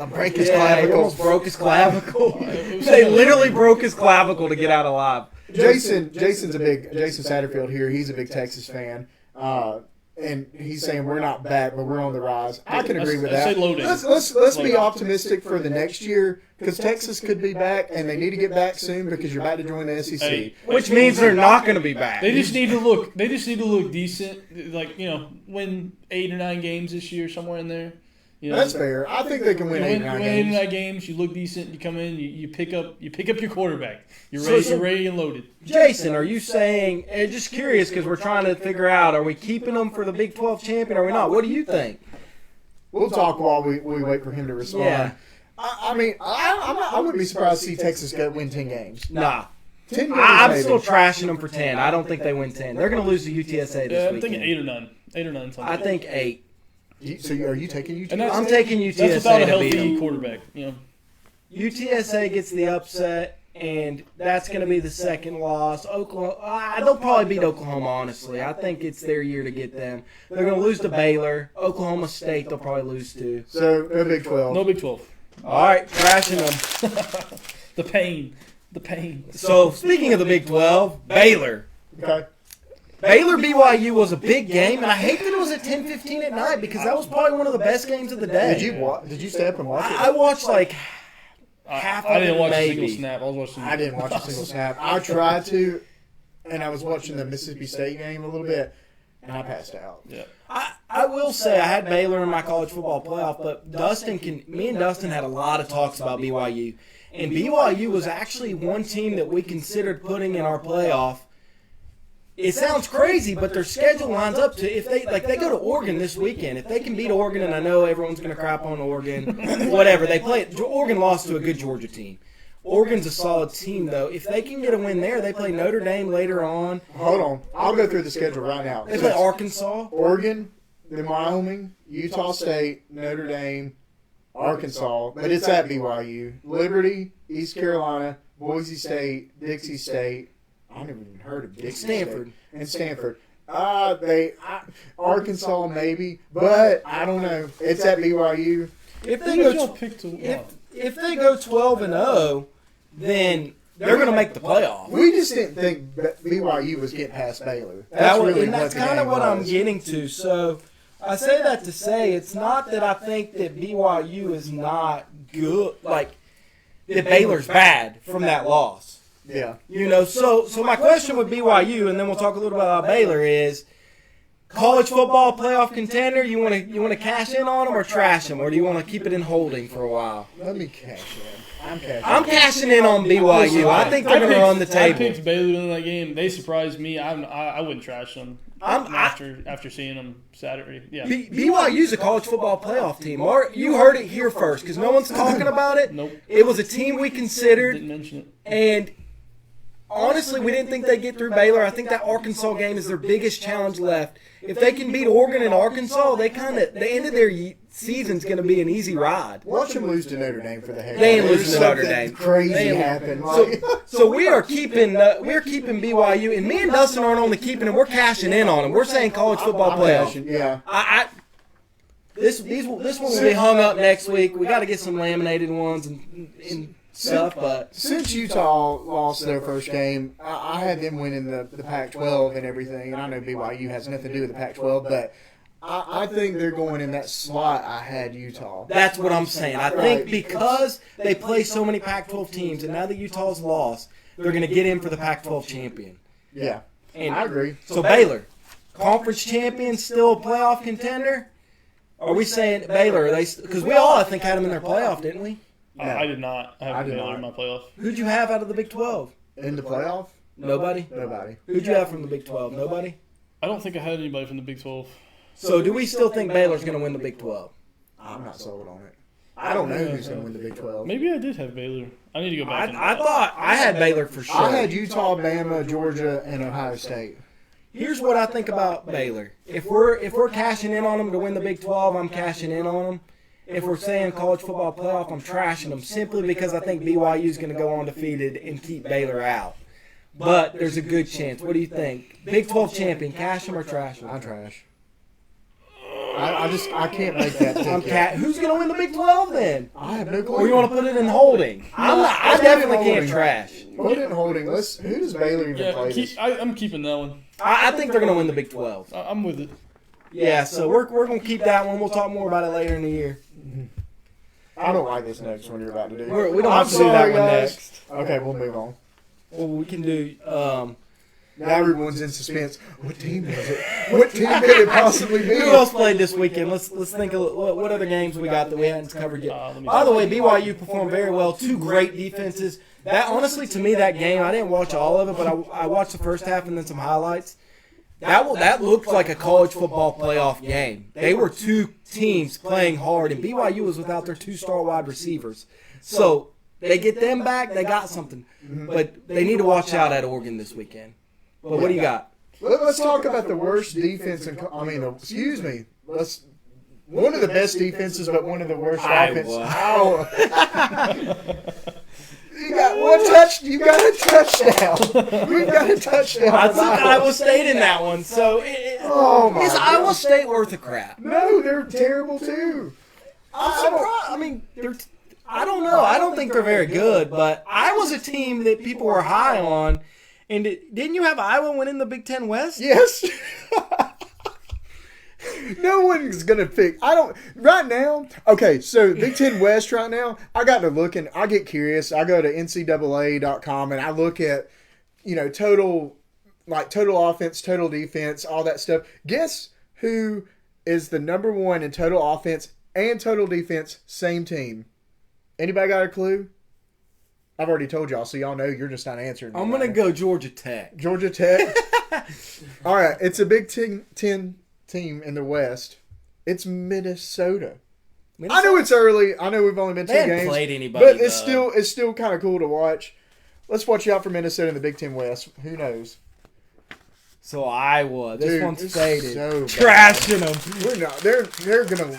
break his He clavicle. almost broke his clavicle. It was They something- literally broke his clavicle to get out alive. Jason Satterfield here. He's a big Texas fan. And he's saying we're not back, but we're on the rise. I can agree with I say that. loading. Let's be Loading. optimistic for the next year because Texas could be back, and they need to get back soon because you're about to join the SEC. Hey, Which means they're not going to be back. They just need to look. They just need to look decent. Like win 8 or 9 games this year, somewhere in there. That's fair. I think they can win 8 or 9 win 8 or games. 9 games. You look decent. You come in. You pick up your quarterback. You're So- ready. so- You're ready and loaded. Jason, are you saying, just curious because we're trying to figure out, are we keeping them for the Big 12 champion or are we not? What do you think? We'll talk while we wait for him to respond. Yeah. I wouldn't be surprised to see Texas win 10 games. Nah. 10 games, I'm maybe. still trashing them for 10. I don't think they win 10. They're going to lose to UTSA this I'm weekend. thinking 8 or 9. 8 or 9. Something. I think 8. So are you taking UTSA? And that's- I'm taking That's without a UTSA to beat healthy them. quarterback. UTSA gets the upset, and that's going to be the second loss. Oklahoma, they'll probably beat Oklahoma, honestly. I think it's their year to get them. They're going to lose to Baylor. Oklahoma State, they'll probably lose to. So no Big 12. No Big 12. All right, trashing them. The pain. The pain. So, speaking of the Big 12, Baylor. Okay. Baylor BYU was a big game, and I hate that it was at 10:15 at night because that was probably one of the best games of the day. Did you stay up and watch it? I watched like half of I didn't it, watch a maybe. single snap. I was watching. I didn't watch a single snap. I tried to, and I was watching the Mississippi State game a little bit, and I passed out. Yeah. I will say I had Baylor in my college football playoff, but me and Dustin had a lot of talks about BYU. And BYU was actually one team that we considered putting in our playoff. It sounds crazy, but their schedule lines up to if they go to Oregon this weekend. If they can beat Oregon, and I know everyone's going to crap on Oregon, whatever. Oregon lost to a good Georgia team. Oregon's a solid team, though. If they can get a win there, they play Notre Dame later on. Hold on. I'll go through the schedule right now. They play Arkansas. Oregon, then Wyoming, Utah State, Notre Dame, Arkansas, but it's at BYU. Liberty, East Carolina, Boise State, Dixie State. I never even heard of Dixie Stanford. State. And Stanford. Arkansas maybe, but I don't know. It's at BYU. If they Who did go y'all pick to win? if they go 12-0, then they're going to make the playoff. We just didn't think BYU was getting past Baylor. That's That's kind of what I'm getting to. So I say that to say it's not that I think that BYU is not good, like that Baylor's bad from that loss. Yeah. So my question with BYU, and then we'll talk a little bit about Baylor, is college football playoff contender. You want to cash in on them or trash them, or do you want to keep it in holding for a while? Let me cash in. I'm cashing in on BYU. I think they're going to run the I table. picked Baylor in that game. They surprised me. I wouldn't trash them after seeing them Saturday. Yeah. BYU's a college football playoff team. Mark, you heard it here first because no one's talking about it. Nope. It was a team we considered, Didn't mention it. and honestly, we didn't think they'd get through Baylor. I think that Arkansas game is their biggest challenge left. If they can beat Oregon and Arkansas, the end of their season's going to be an easy ride. Watch them lose to Notre Dame for the heck. They ain't There's losing to Notre something Dame. Crazy They ain't- happened. So we are keeping BYU, and me and Dustin aren't only keeping them. We're cashing in on them. We're saying college football playoff. Yeah. This one will be hung up next week. We got to get some laminated ones and stuff, but Since Utah lost their first game, I had them winning the Pac-12 and everything, and I know BYU has nothing to do with the Pac-12, but I think they're going in that slot I had Utah. that's what I'm saying. I think because they play so many Pac-12 teams, and now that Utah's lost, they're going to get in for the Pac-12 champion. Yeah, And I agree. So Baylor, conference champion, still a playoff contender. Are we saying Baylor? Because we all I think had them in their playoff, didn't we? I did not. I I have did Baylor not. in my playoff. Who'd you have out of the Big 12? In the playoff? Nobody. Nobody. Who'd you have from the Big 12? Nobody. I don't think I had anybody from the Big 12. So do we still think Baylor's going to win the Big 12? I'm not sold on it. I don't know who's going to win the Big 12. Maybe I did have Baylor. I need to go back. I thought I had Baylor for sure. I had Utah, Bama, Georgia, and Ohio State. Here's what I think about Baylor. If we're cashing in on them to win the Big 12, I'm cashing in on them. If we're saying college football playoff, I'm trashing them simply because I think BYU is going to go undefeated and keep Baylor out. But there's a good chance. What do you think? Big 12 champion, cash them or trash them? I'm trash. I can't make that pick. Who's going to win the Big 12 then? I have no clue. Or you want to put it in holding? I definitely can't trash. Put it in holding. Who does Baylor even play this? I'm keeping that one. I think they're going to win the Big 12. I'm with it. Yeah, so we're going to keep that one. We'll talk more about it later in the year. I don't like this next one you're about to do. We don't have I'm to do that sorry, one guys. next. Okay, we'll move on. Well, we can do. Now everyone's in suspense. What team is it? What team could it possibly be? Who else played this weekend? Let's think of what other games we got that we hadn't covered yet. By the way, BYU performed very well. Two great defenses. That honestly, to me, that game I didn't watch all of it, but I watched the first half and then some highlights. That looked like a college football playoff game. They were two teams playing hard, and BYU was without their two-star wide receivers. So they get them back, they got something. But they need to watch out at Oregon this weekend. But what do you got? Let's talk about the worst defense. Excuse me. One of the best defenses, but one of the worst offenses. You got one touch. You got a touchdown. We've got a touchdown. I took Iowa State in that one. So Oh my is Iowa State worth a crap? No, they're terrible too. I'm surprised. I mean, I don't know. I don't think they're very good, but Iowa's a team that people were high on. And didn't you have Iowa winning the Big Ten West? Yes. No one's gonna pick. I don't right now. Okay, so Big Ten West right now. I got to look and I get curious. I go to NCAA.com and I look at total offense, total defense, all that stuff. Guess who is the number one in total offense and total defense? Same team. Anybody got a clue? I've already told y'all, so y'all know you're just not answering. I'm gonna go Georgia Tech. Georgia Tech. All right, it's a Big Ten team in the West. It's Minnesota. I know it's early. I know we've only been two They haven't games, played anybody, but it's though. still kind of cool to watch. Let's watch out for Minnesota in the Big Ten West. Who knows? So Iowa, this Dude, one's it's faded. so bad. Trashing them. We're not. They're gonna.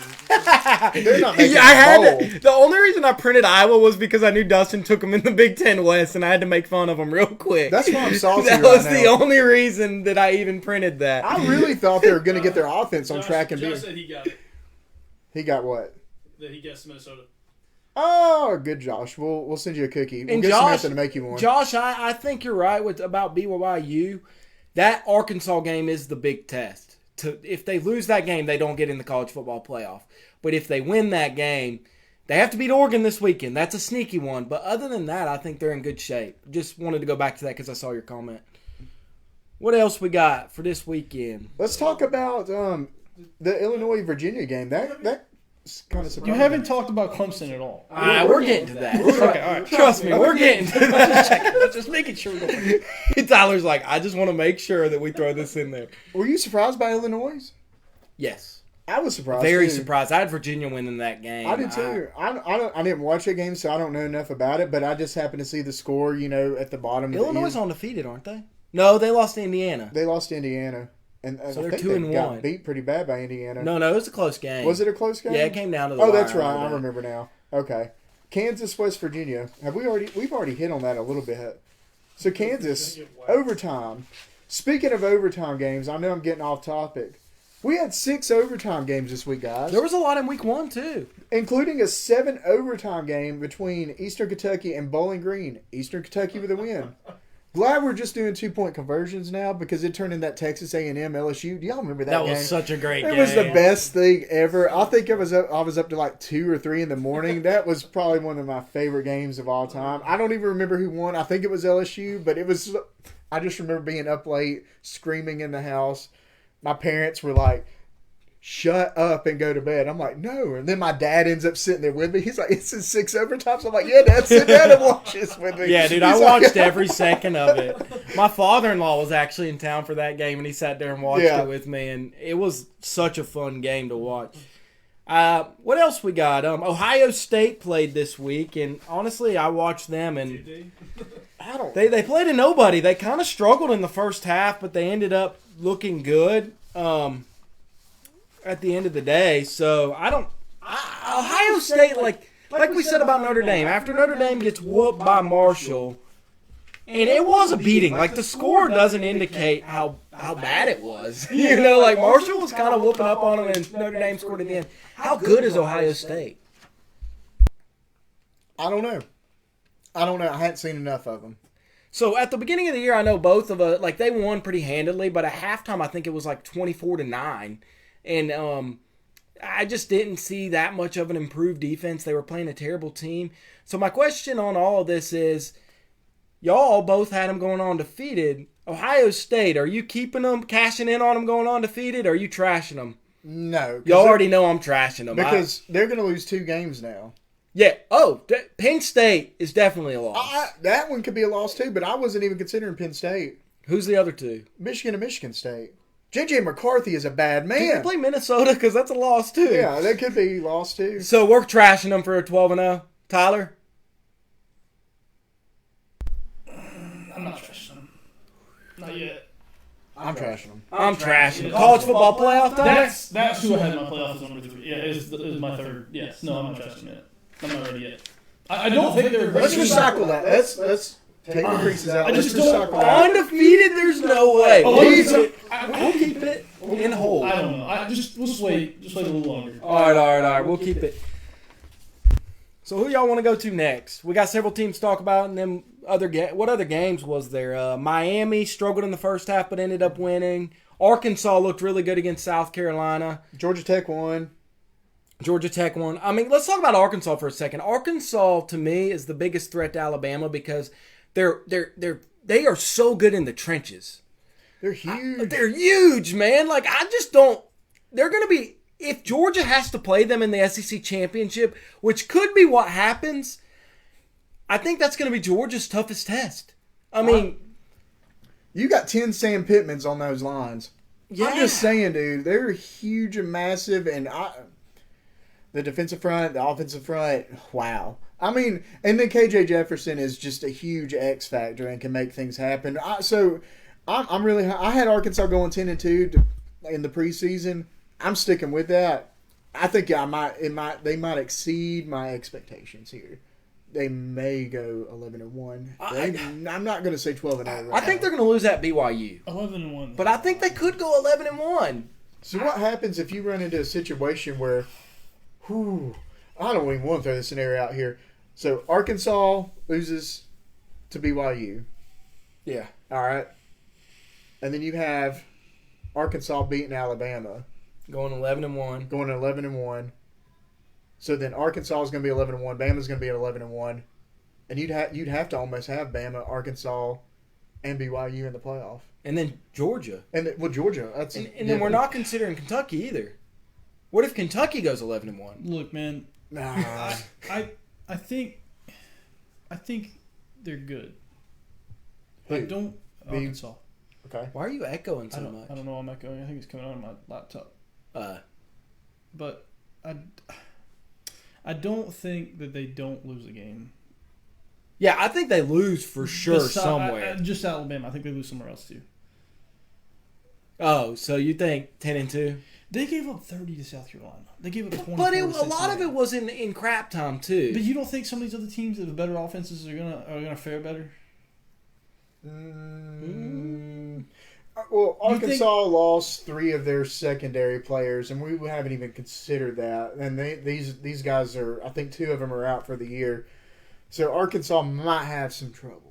They're not making Yeah, I had a bowl. the only reason I printed Iowa was because I knew Dustin took them in the Big Ten West, and I had to make fun of them real quick. That's why I'm salty That right was now. the only reason that I even printed that. I really thought they were gonna get their offense on track and be. Josh said he got it. He got what? That he guessed Minnesota. Oh, good, Josh. We'll send you a cookie. We'll And get Josh- Samantha to make you one. Josh, I think you're right about BYU. That Arkansas game is the big test. If they lose that game, they don't get in the college football playoff. But if they win that game, they have to beat Oregon this weekend. That's a sneaky one. But other than that, I think they're in good shape. Just wanted to go back to that because I saw your comment. What else we got for this weekend? Let's talk about the Illinois-Virginia game. That's kind of surprising. You haven't talked about Clemson at all. All right, we're getting to that. Okay, all right. Trust me, we're getting to that. Just making sure we're going. Tyler's like, I just want to make sure that we throw this in there. Were you surprised by Illinois? Yes. I was surprised. Very too. surprised. I had Virginia winning that game. I did too. I didn't watch that game, so I don't know enough about it. But I just happened to see the score, at the bottom. Illinois is undefeated, aren't they? No, they lost to Indiana. They lost to Indiana, and So I they're think 2-1. got beat pretty bad by Indiana. No, it was a close game. Was it a close game? Yeah, it came down to the Oh, wire. that's right. I remember now. Okay, Kansas, West Virginia. We've already hit on that a little bit. So Kansas overtime. Speaking of overtime games, I know I'm getting off topic. We had 6 overtime games this week, guys. There was a lot in week 1 too, including a 7 overtime game between Eastern Kentucky and Bowling Green. Eastern Kentucky with a win. Glad we're just doing 2-point conversions now because it turned in that Texas A&M LSU. Do y'all remember that game? That was such a great It game. was the best thing ever. I think I was up to like 2 or 3 in the morning. That was probably one of my favorite games of all time. I don't even remember who won. I think it was LSU, but it was. I just remember being up late, screaming in the house. My parents were like, shut up and go to bed. I'm like, no. And then my dad ends up sitting there with me. He's like, it's in 6 overtimes. I'm like, yeah, Dad, sit down and watch this with me. Yeah, dude, I watched every second of it. My father-in-law was actually in town for that game, and he sat there and watched it with me, and it was such a fun game to watch. What else we got? Ohio State played this week, and honestly, I watched them, and they played a nobody. They kind of struggled in the first half, but they ended up looking good at the end of the day. So Ohio State, like we said about Notre Dame, after Notre Dame gets whooped by Marshall, and it was a beating. Like, the score doesn't indicate how bad it was. Like, Marshall was kind of whooping up on them, and Notre Dame scored at the end. How good is Ohio State? I don't know. I hadn't seen enough of them. So at the beginning of the year, I know both of us, like, they won pretty handily, but at halftime, I think it was like 24-9. And I just didn't see that much of an improved defense. They were playing a terrible team. So my question on all of this is, y'all both had them going undefeated. Ohio State, are you keeping them, cashing in on them going undefeated, or are you trashing them? No. Y'all already know I'm trashing them. Because they're going to lose 2 games now. Yeah. Oh, Penn State is definitely a loss. That one could be a loss too, but I wasn't even considering Penn State. Who's the other 2? Michigan and Michigan State. J.J. McCarthy is a bad man. Did they play Minnesota? Because that's a loss too. Yeah, that could be loss too. So we're trashing them for a 12-0. Tyler? I'm not trashing them. Not yet. I'm trashing them. I'm trashing them. College football playoff time? That's who I had in my playoff as number 3. Yeah, is my third. Yes. No, I'm not trashing them yet. I'm not ready yet. I don't think they're. Let's recycle that. Let's take the creases out. I Let's just don't- recycle that. Undefeated? There's no way. Oh, We'll keep it in hold. I don't know. We'll just wait. Just wait a little longer. All right. We'll keep it. So who y'all want to go to next? We got several teams to talk about, and then what other games was there? Miami struggled in the first half, but ended up winning. Arkansas looked really good against South Carolina. Georgia Tech won. I mean, let's talk about Arkansas for a second. Arkansas, to me, is the biggest threat to Alabama because they are so good in the trenches. They're huge. They're huge, man. Like, I just don't. They're going to be. If Georgia has to play them in the SEC championship, which could be what happens, I think that's going to be Georgia's toughest test. I mean, you got 10 Sam Pittmans on those lines. yeah. I'm just saying, dude, they're huge and massive, and the defensive front, the offensive front, wow. I mean, and then KJ Jefferson is just a huge X factor and can make things happen. I'm really. I had Arkansas going 10-2 in the preseason. I'm sticking with that. I think they might exceed my expectations here. They may go 11-1. I'm not going to say 12-0. I think they're going to lose at BYU. 11-1. But I think they could go 11-1. So what happens if you run into a situation where, I don't even want to throw this scenario out here. So Arkansas loses to BYU. Yeah. All right. And then you have Arkansas beating Alabama. Going 11-1. Going 11-1. So then Arkansas is going to be 11-1. Bama's going to be at 11-1. And you'd have to almost have Bama, Arkansas, and BYU in the playoff. And then Georgia. And Georgia. That's And then we're not considering Kentucky either. What if Kentucky goes 11-1? Look, man, Nah. I think they're good. I Who? don't Arkansas. Okay. Why are you echoing so I much? don't know. I'm echoing. I think it's coming out of my laptop. But I don't think that they don't lose a game. Yeah, I think they lose for sure somewhere. Just Alabama. I think they lose somewhere else too. Oh, so you think 10-2? They gave up 30 to South Carolina. They gave up 24 But to a lot of Cincinnati. it was in crap time too. But you don't think some of these other teams that have better offenses are gonna fare better? Well, You Arkansas lost 3 of their secondary players, and we haven't even considered that. And these guys are, I think 2 of them are out for the year. So Arkansas might have some trouble.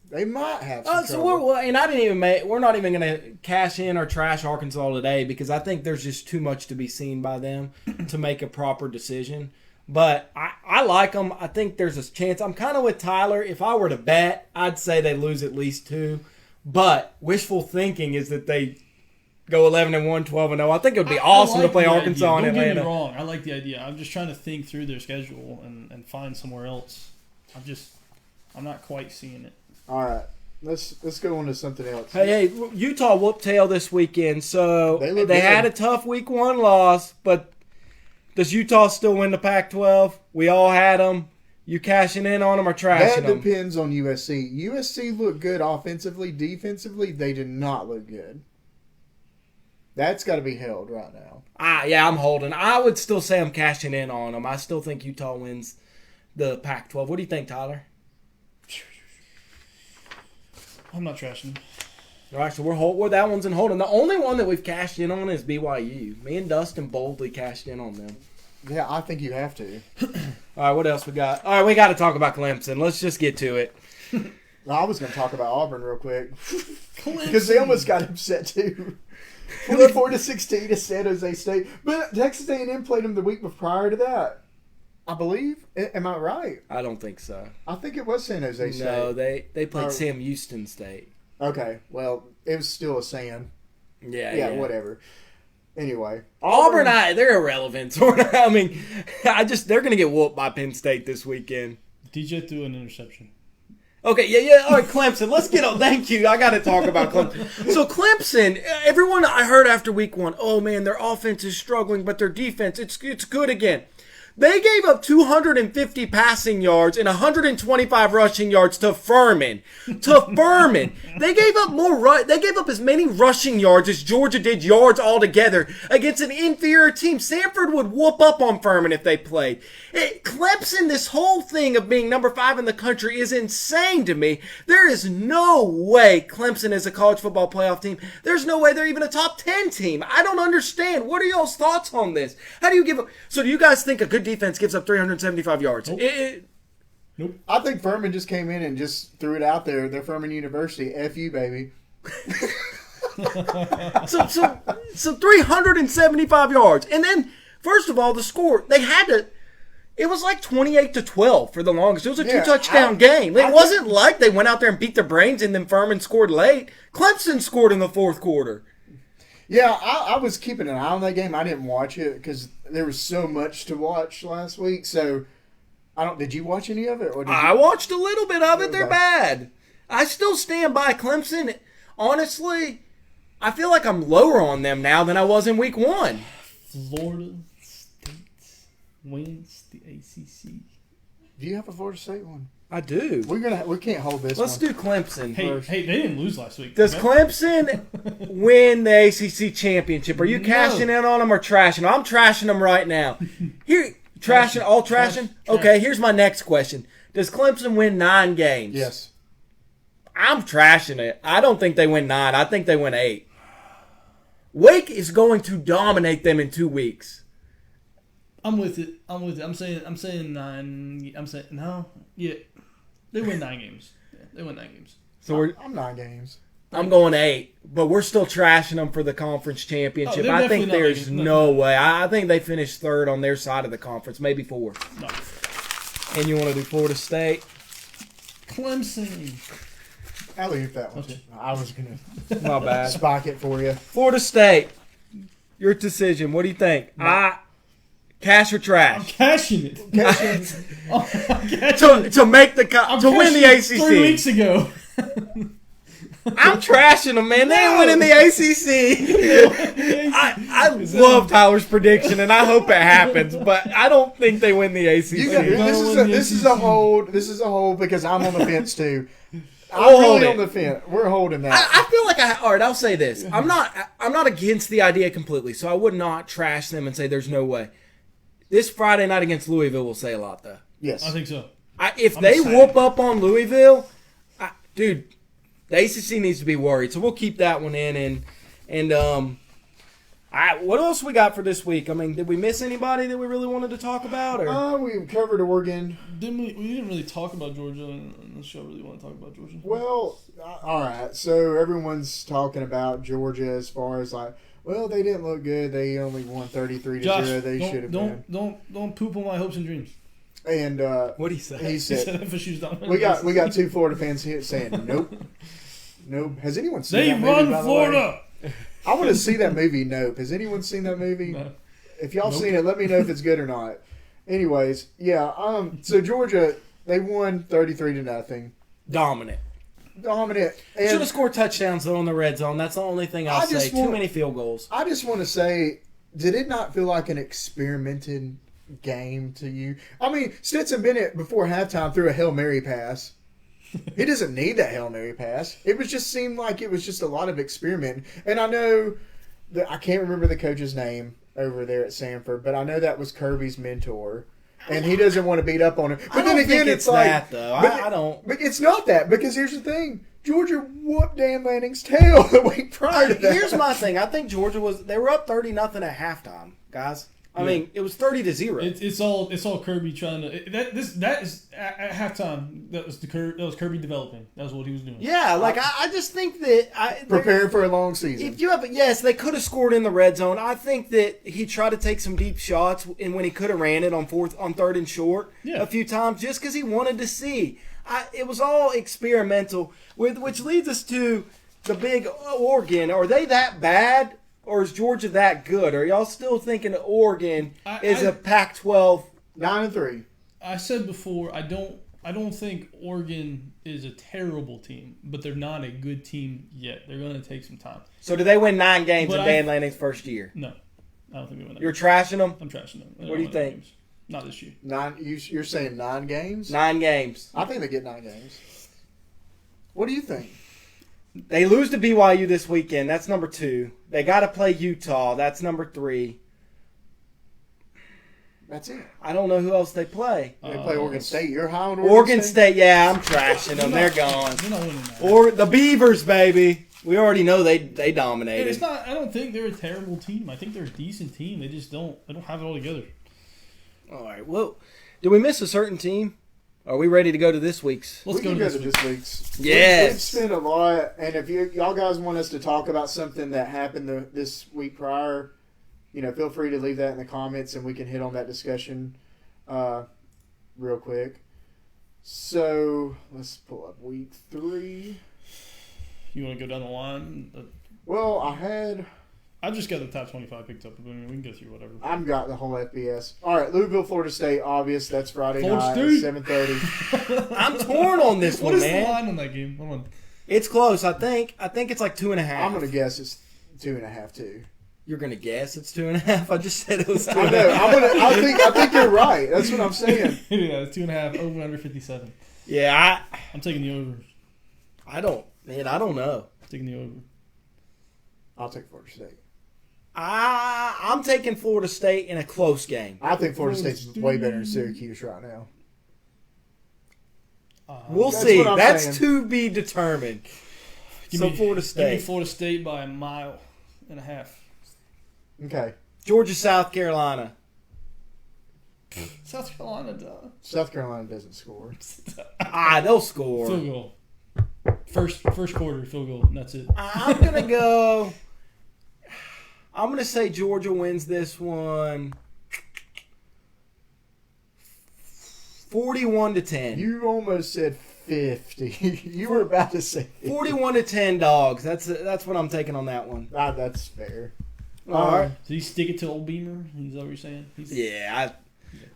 They might have some So trouble. and I didn't even we're not even going to cash in or trash Arkansas today because I think there's just too much to be seen by them to make a proper decision. But I like them. I think there's a chance. I'm kind of with Tyler. If I were to bet, I'd say they lose at least 2. But wishful thinking is that they go 11-1, 12-0. I think it would be awesome I like to play the Arkansas idea. and Don't Atlanta. get me wrong. I like the idea. I'm just trying to think through their schedule and find somewhere else. I'm not quite seeing it. All right, let's go on to something else. Hey, Utah whooped tail this weekend. So They they, look good. had a tough week 1 loss, but does Utah still win the Pac-12? We all had them. You cashing in on them or trashing That them? depends on USC. USC looked good offensively. Defensively, they did not look good. That's got to be held right now. Yeah, I'm holding. I would still say I'm cashing in on them. I still think Utah wins the Pac-12. What do you think, Tyler? I'm not trashing them. All right, so we're that one's in holding. The only one that we've cashed in on is BYU. Me and Dustin boldly cashed in on them. Yeah, I think you have to. All right, what else we got? All right, we got to talk about Clemson. Let's just get to it. I was going to talk about Auburn real quick Clemson. because they almost got upset too. 44-16 to San Jose State, but Texas A&M played them the week prior to that. I believe. Am I right? I don't think so. I think it was San Jose State. No, they played Or- Sam Houston State. Okay, well, it was still a San. Yeah, Yeah, whatever. Anyway, Auburn, they're irrelevant. I mean, they're going to get whooped by Penn State this weekend. DJ threw an interception. Okay, yeah. All right, Clemson. Let's get on. Thank you. I got to talk about Clemson. So Clemson, everyone I heard after week 1, oh man, their offense is struggling, but their defense, it's good again. They gave up 250 passing yards and 125 rushing yards to Furman. They gave up They gave up as many rushing yards as Georgia did yards altogether against an inferior team. Samford would whoop up on Furman if they played. Clemson, this whole thing of being number 5 in the country is insane to me. There is no way Clemson is a college football playoff team. There's no way they're even a top 10 team. I don't understand. What are y'all's thoughts on this? How do you give up? So do you guys think a good defense gives up 375 yards? Nope. I think Furman just came in and just threw it out there. They're Furman University. F you, baby. So 375 yards. And then, first of all, the score, it was like 28-12 for the longest. It was a Yeah, 2-touchdown game. It wasn't like they went out there and beat their brains and then Furman scored late. Clemson scored in the 4th quarter. Yeah, I was keeping an eye on that game. I didn't watch it because there was so much to watch last week. So, did you watch any of it? Or did I you? watched a little bit of it. They're Okay. bad. I still stand by Clemson. Honestly, I feel like I'm lower on them now than I was in week 1. Florida State wins the ACC. Do you have a Florida State one? I do. We can't hold this Let's one. do Clemson Hey, first. they didn't lose last week. Does okay? Clemson win the ACC championship? Are you cashing in on them or trashing them? I'm trashing them right now. Here, trashing. Trash. Okay, here's my next question. Does Clemson win 9 games? Yes. I'm trashing it. I don't think they win 9. I think they win 8. Wake is going to dominate them in 2 weeks. I'm with it. I'm saying 9. I'm saying no. Yeah, they win 9 games. Yeah, they win 9 games. So I'm 9 games. I'm going 8, but we're still trashing them for the conference championship. they're I think definitely not there's making- no way. I think they finished 3rd on their side of the conference, maybe 4th. No. And you want to do Florida State? Clemson. alley oop that one. I was gonna My bad. spike it for you. Florida State, your decision. What do you think? Cash or I'm trash? cashing it. I'm cashing it. To make the I'm to win the cashing it 3 weeks ACC. ago. I'm trashing them, man. They ain't winning the ACC. I love Tyler's prediction, and I hope it happens, but I don't think they win the ACC. You got, this is a hold. This is a hold because I'm on the fence too. We'll I'm hold really it. on the fence. We're holding that. I feel like all right. I'll say this: I'm not against the idea completely, so I would not trash them and say there's no way. This Friday night against Louisville will say a lot, though. Yes, I think so. If I'm they excited. whoop up on Louisville, dude, the ACC needs to be worried. So we'll keep that one in. What else we got for this week? I mean, did we miss anybody that we really wanted to talk about? Or we covered Oregon. We didn't really talk about Georgia on the show. Really want to talk about Georgia? Well, all right. So everyone's talking about Georgia as far as like, well, they didn't look good. They only won 33-0. Josh, They should have been. don't poop on my hopes and dreams. And what do you say? he He said said, FSU's down. we got 2 Florida fans here saying nope. Nope. Has anyone seen They that movie, run by the way? Florida. I want to see that movie. Nope. Has anyone seen that movie? No. If y'all Nope. seen it, let me know if it's good or not. Anyways, yeah. So Georgia, they won 33-0. Dominant. Dominant. Should And have scored touchdowns though in the red zone. That's the only thing I'll I say. just Too want- many field goals. I just want to say, did it not feel like an experimented game to you? I mean, Stetson Bennett before halftime threw a Hail Mary pass. He doesn't need that Hail Mary pass. It was just seemed like it was just a lot of experiment. And I know that I can't remember the coach's name over there at Sanford, but I know that was Kirby's mentor. And he doesn't want to beat up on him. But I then don't again, think it's like that though. but- I don't. But it's not that, because here's the thing. Georgia whooped Dan Lanning's tail the week prior to that. Here's my thing. I think Georgia they were up 30-0 at halftime, guys. I mean, it was 30-0. It's all Kirby trying to. That is at halftime. That was Kirby developing. That was what he was doing. Yeah, like I just think that Preparing for a long season. if you have yes, they could have scored in the red zone. I think that he tried to take some deep shots, and when he could have ran it on 3rd and short Yeah. a few times, just because he wanted to see. It was all experimental, which leads us to the big Oregon. Are they that bad, or is Georgia that good? Are y'all still thinking Oregon is a Pac-12? 9-3. I said before, I don't think Oregon is a terrible team, but they're not a good team yet. They're going to take some time. So do they win 9 games But in Dan Lanning's first year? No, I don't think we win that. You're trashing them? I'm trashing them. What do you think? Not this year. 9. You're saying 9 games? 9 games. I think they get 9 games. What do you think? They lose to BYU this weekend. That's number 2. They got to play Utah. That's number 3. That's it. I don't know who else they play. They play Oregon State. You're high on Oregon State, yeah, I'm trashing them. They're gone. They're not winning that. Or the Beavers, baby. We already know they dominated. It's not. I don't think they're a terrible team. I think they're a decent team. They just don't. They don't have it all together. All right. Well, did we miss a certain team? Are we ready to go to this week's? Let's We go can to go this to week. this week's. Yes. We've spent a lot, and if y'all guys want us to talk about something that happened this week prior, feel free to leave that in the comments, and we can hit on that discussion real quick. So let's pull up week 3. You want to go down the line? Well, I just got the top 25 picked up. I mean, we can go through whatever. I've got the whole FBS. All right, Louisville, Florida State, obvious. That's Friday Florida night State. at 7:30. I'm torn on this What one, is man. the line on that game? Hold on. It's close. I think it's like 2.5. I'm gonna guess it's 2.5 too. You're gonna guess it's 2.5. I just said it was 2.5. I know. I think you're right. That's what I'm saying. Yeah, it's 2.5 over under 57. Yeah, I'm taking the over. I don't know. Taking the over. I'll take Florida State. I'm taking Florida State in a close game. I think Florida State's way better than Syracuse right now. We'll That's see. what I'm That's saying. to be determined. Florida Give me State, Florida State by 1.5 miles. Okay. Georgia, South Carolina. South Carolina, duh. South Carolina doesn't score. They'll score. Field goal. First quarter field goal. And that's it. I'm gonna go. I'm gonna say Georgia wins this one. 41-10. You almost said 50. You were about to say 50. 41-10 dogs. That's what I'm taking on that one. That's fair. All right. So you stick it to old Beamer? Is that what you're saying? Yeah,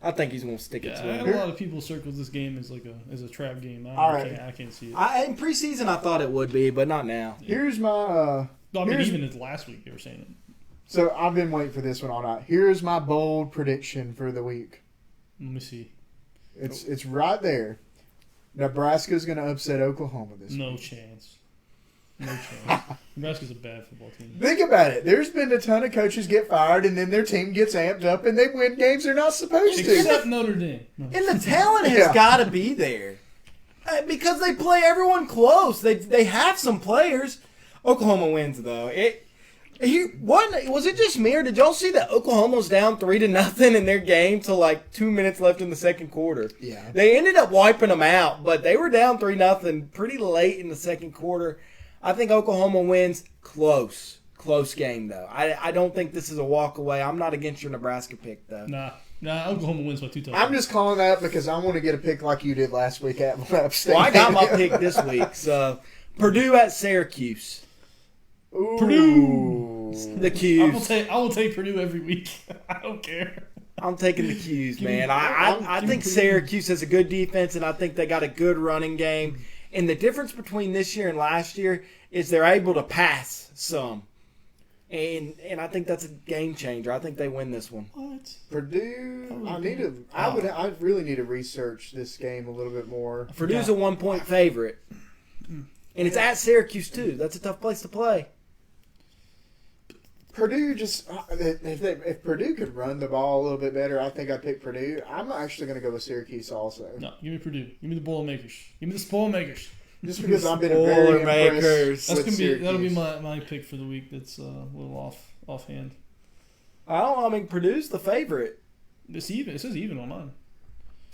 I think he's gonna stick it Yeah, to I him. had a lot of people circle this game as like a trap game. All right. I can't see it. In preseason, I thought it would be, but not now. Here's my. I mean, here's- even as last week they were saying it. So I've been waiting for this one all night. Here's my bold prediction for the week. Let me see. It's right there. Nebraska's going to upset Oklahoma this No week. chance. No chance. Nebraska's a bad football team. Think about it. There's been a ton of coaches get fired, and then their team gets amped up, and they win games they're not supposed to. Except Notre Dame. No. And the talent has Yeah. got to be there because they play everyone close. They have some players. Oklahoma wins though. Was it just me or did y'all see that Oklahoma's down 3-0 in their game till like 2 minutes left in the second quarter? Yeah. They ended up wiping them out, but they were down 3-0 pretty late in the second quarter. I think Oklahoma wins close game though. I don't think this is a walk away. I'm not against your Nebraska pick though. Nah, Oklahoma wins by 2 touchdowns. I'm just calling that because I want to get a pick like you did last week at App State. Well, I got my pick this week. So Purdue at Syracuse. Ooh. Purdue. The Qs. I will take Purdue every week. I don't care. I'm taking the Qs, man. I give me think Purdue. Syracuse has a good defense, and I think they got a good running game. And the difference between this year and last year is they're able to pass some. And I think that's a game changer. I think they win this one. What? Purdue. I really need to research this game a little bit more. Purdue's a 1-point favorite. And it's at Syracuse, too. That's a tough place to play. Purdue just if Purdue could run the ball a little bit better, I think I'd pick Purdue. I'm actually going to go with Syracuse also, No, give me Purdue. Give me the Boilermakers. Give me the Spoilmakers. just because I've been very Boilermakers. impressed with That'll be Syracuse. my pick for the week. That's a little offhand. I mean, Purdue's the favorite. It's even. It says even on mine.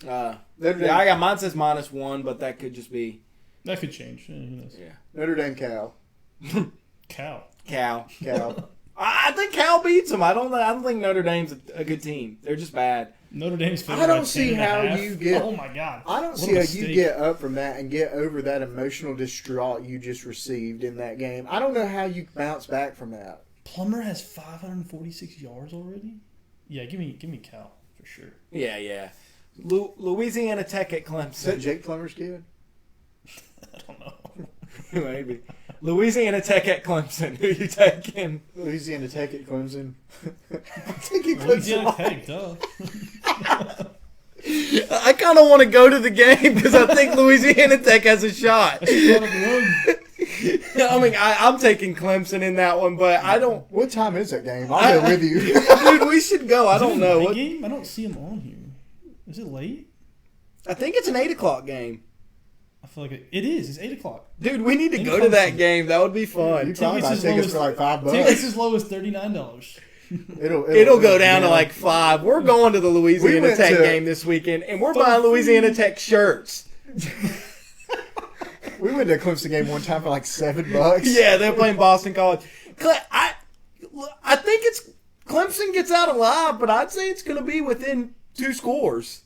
Notre Dame, Yeah, I got mine says -1, but that could just be That could change. Yeah, who knows? Notre Dame Cal. Cal. Cal. I think Cal beats them. I don't think Notre Dame's a good team. They're just bad. Notre Dame's favored I don't by see 10.5. how you get- Oh my god. I don't What see a how mistake. you get up from that and get over that emotional distraught you just received in that game. I don't know how you bounce back from that. Plummer has 546 yards already. Yeah, give me Cal for sure. Yeah. Louisiana Tech at Is that Clemson. Jake Plummer's kid? I don't know. Maybe. Louisiana Tech at Clemson. Who you taking? Louisiana Tech at Clemson. I'm taking Louisiana Clemson. Tech, duh. I kind of want to go to the game because I think Louisiana Tech has a shot. I mean, I'm taking Clemson in that one, but I don't. What time is that game? I'll go with you. Dude, we should go. I don't know. Late game? I don't see him on here. Is it late? I think it's an 8:00 game. I feel like it is. It's 8:00. Dude, we need to In go to that Clemson. game. That would be fun. You probably Tickets might as take low us as- for like $5. Tickets as low as $39. It'll go down to like 5. We're going to the Louisiana went Tech to- game this weekend, and we're buying Louisiana Tech shirts. We went to a Clemson game one time for like $7. Yeah, they're playing Boston College. I think it's Clemson gets out alive, but I'd say it's going to be within 2 scores.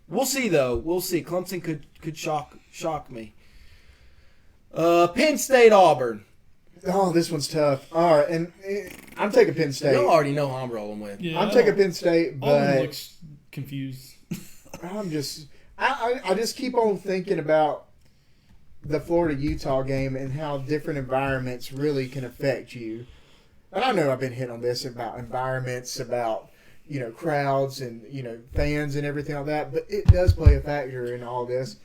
We'll see, though. We'll see. Clemson could shock me. Penn State, Auburn. Oh, this one's tough. All right, and I'm taking Penn State. You already know who I'm rolling with. Yeah, I'm taking Penn State, Auburn but looks confused. I'm just I just keep on thinking about the Florida-Utah game and how different environments really can affect you. And I know I've been hit on this about environments, about crowds and fans and everything like that, but it does play a factor in all this.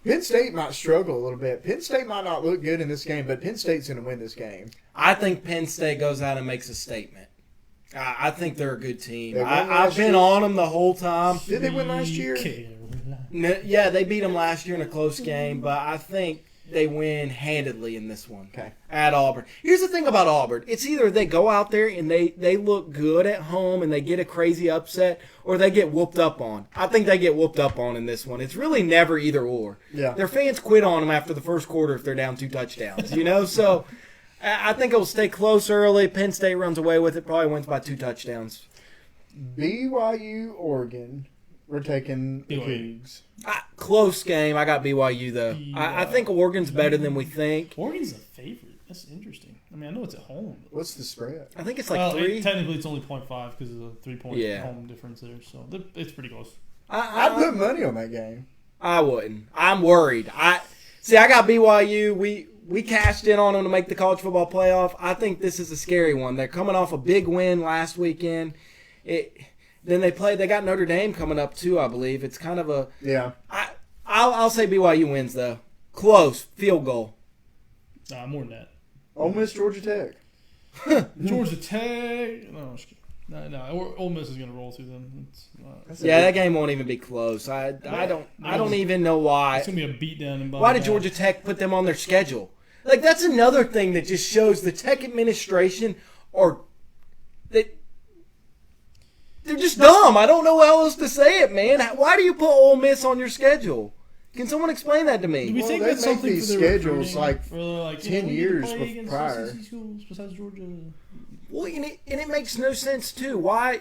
Penn State might struggle a little bit. Penn State might not look good in this game, but Penn State's going to win this game. I think Penn State goes out and makes a statement. I think they're a good team. They won I've last been year. on them the whole time. Did they win last year? Yeah, they beat them last year in a close game, but I think they win handedly in this one. Okay. At Auburn. Here's the thing about Auburn. It's either they go out there and they look good at home and they get a crazy upset, or they get whooped up on. I think they get whooped up on in this one. It's really never either or. Yeah. Their fans quit on them after the first quarter if they're down 2 touchdowns, So I think it'll stay close early. Penn State runs away with it, probably wins by 2 touchdowns. BYU, Oregon. We're taking the BYU. Cougs. Close game. I got BYU though. I think Oregon's better than we think. Oregon's the favorite. That's interesting. I mean, I know it's at home. But What's the spread? I think it's like 3. Technically, it's only 0.5 because of the 3-point Yeah. home difference there. So it's pretty close. I'd put money on that game. I wouldn't. I'm worried. I got BYU. We cashed in on them to make the college football playoff. I think this is a scary one. They're coming off a big win last weekend. Then they got Notre Dame coming up too, I believe. It's kind of a. Yeah. I'll say BYU wins though. Close field goal. More than that. Ole Miss, Georgia Tech. Georgia Tech. No, I'm just kidding. No. Ole Miss is going to roll through them. Yeah, that game won't even be close. I don't even know why. It's going to be a beatdown. In Why did Georgia Tech put them on their schedule? Like that's another thing that just shows the Tech administration they're just dumb. I don't know how else to say it, man. Why do you put Ole Miss on your schedule? Can someone explain that to Do me? we Well, think they that's make something these for their schedules, recruiting? like, For 10 we need to years play against prior. SEC schools besides Georgia. Well, and it makes no sense too. Why?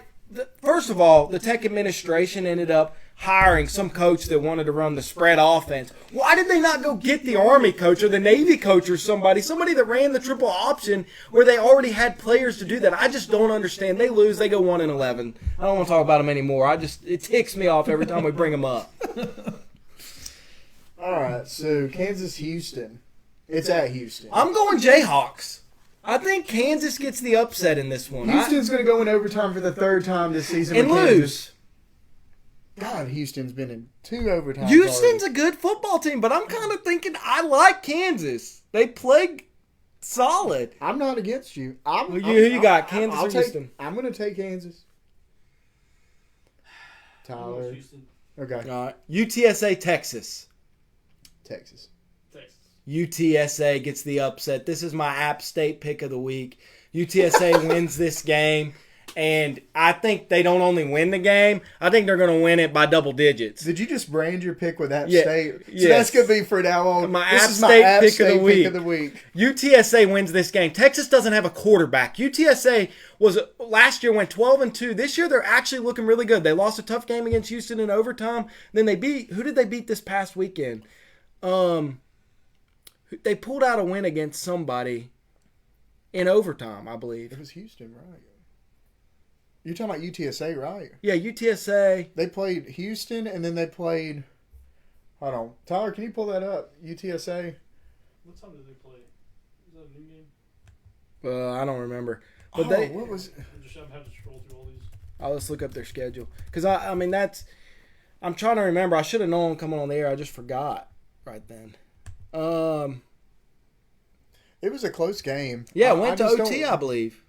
First of all, the Tech administration ended up hiring some coach that wanted to run the spread offense. Why did they not go get the Army coach or the Navy coach or somebody that ran the triple option where they already had players to do that? I just don't understand. They lose, they go 1-11. I don't want to talk about them anymore. It ticks me off every time we bring them up. All right, so Kansas, Houston. It's at Houston. I'm going Jayhawks. I think Kansas gets the upset in this one. Houston's going to go in overtime for the third time this season. And with Kansas. lose. God, Houston's been in 2 overtimes. Houston's already. a good football team, but I'm kind of thinking I like Kansas. They play solid. I'm not against you. Who you got, Kansas or Houston? I'm going to take Kansas. Tyler. Okay. All right. UTSA, Texas. Texas. UTSA gets the upset. This is my App State pick of the week. UTSA wins this game, and I think they don't only win the game. I think they're going to win it by double digits. Did you just brand your pick with App Yeah, State? So yes. that's going to be for now on. My this App is State my App pick State of the week. pick of the week. UTSA wins this game. Texas doesn't have a quarterback. UTSA last year went 12-2. This year they're actually looking really good. They lost a tough game against Houston in overtime. Then who did they beat this past weekend? They pulled out a win against somebody in overtime, I believe. It was Houston, right? You're talking about UTSA, right? Yeah, UTSA. They played Houston, and then they played. Hold on, Tyler, can you pull that up? UTSA. What time did they play? Is that a new game? I don't remember. But what was? I just have to scroll through all these. I'll just look up their schedule because I mean I'm trying to remember. I should have known coming on the air. I just forgot right then. It was a close game. Yeah, I it went to just OT, don't- I believe.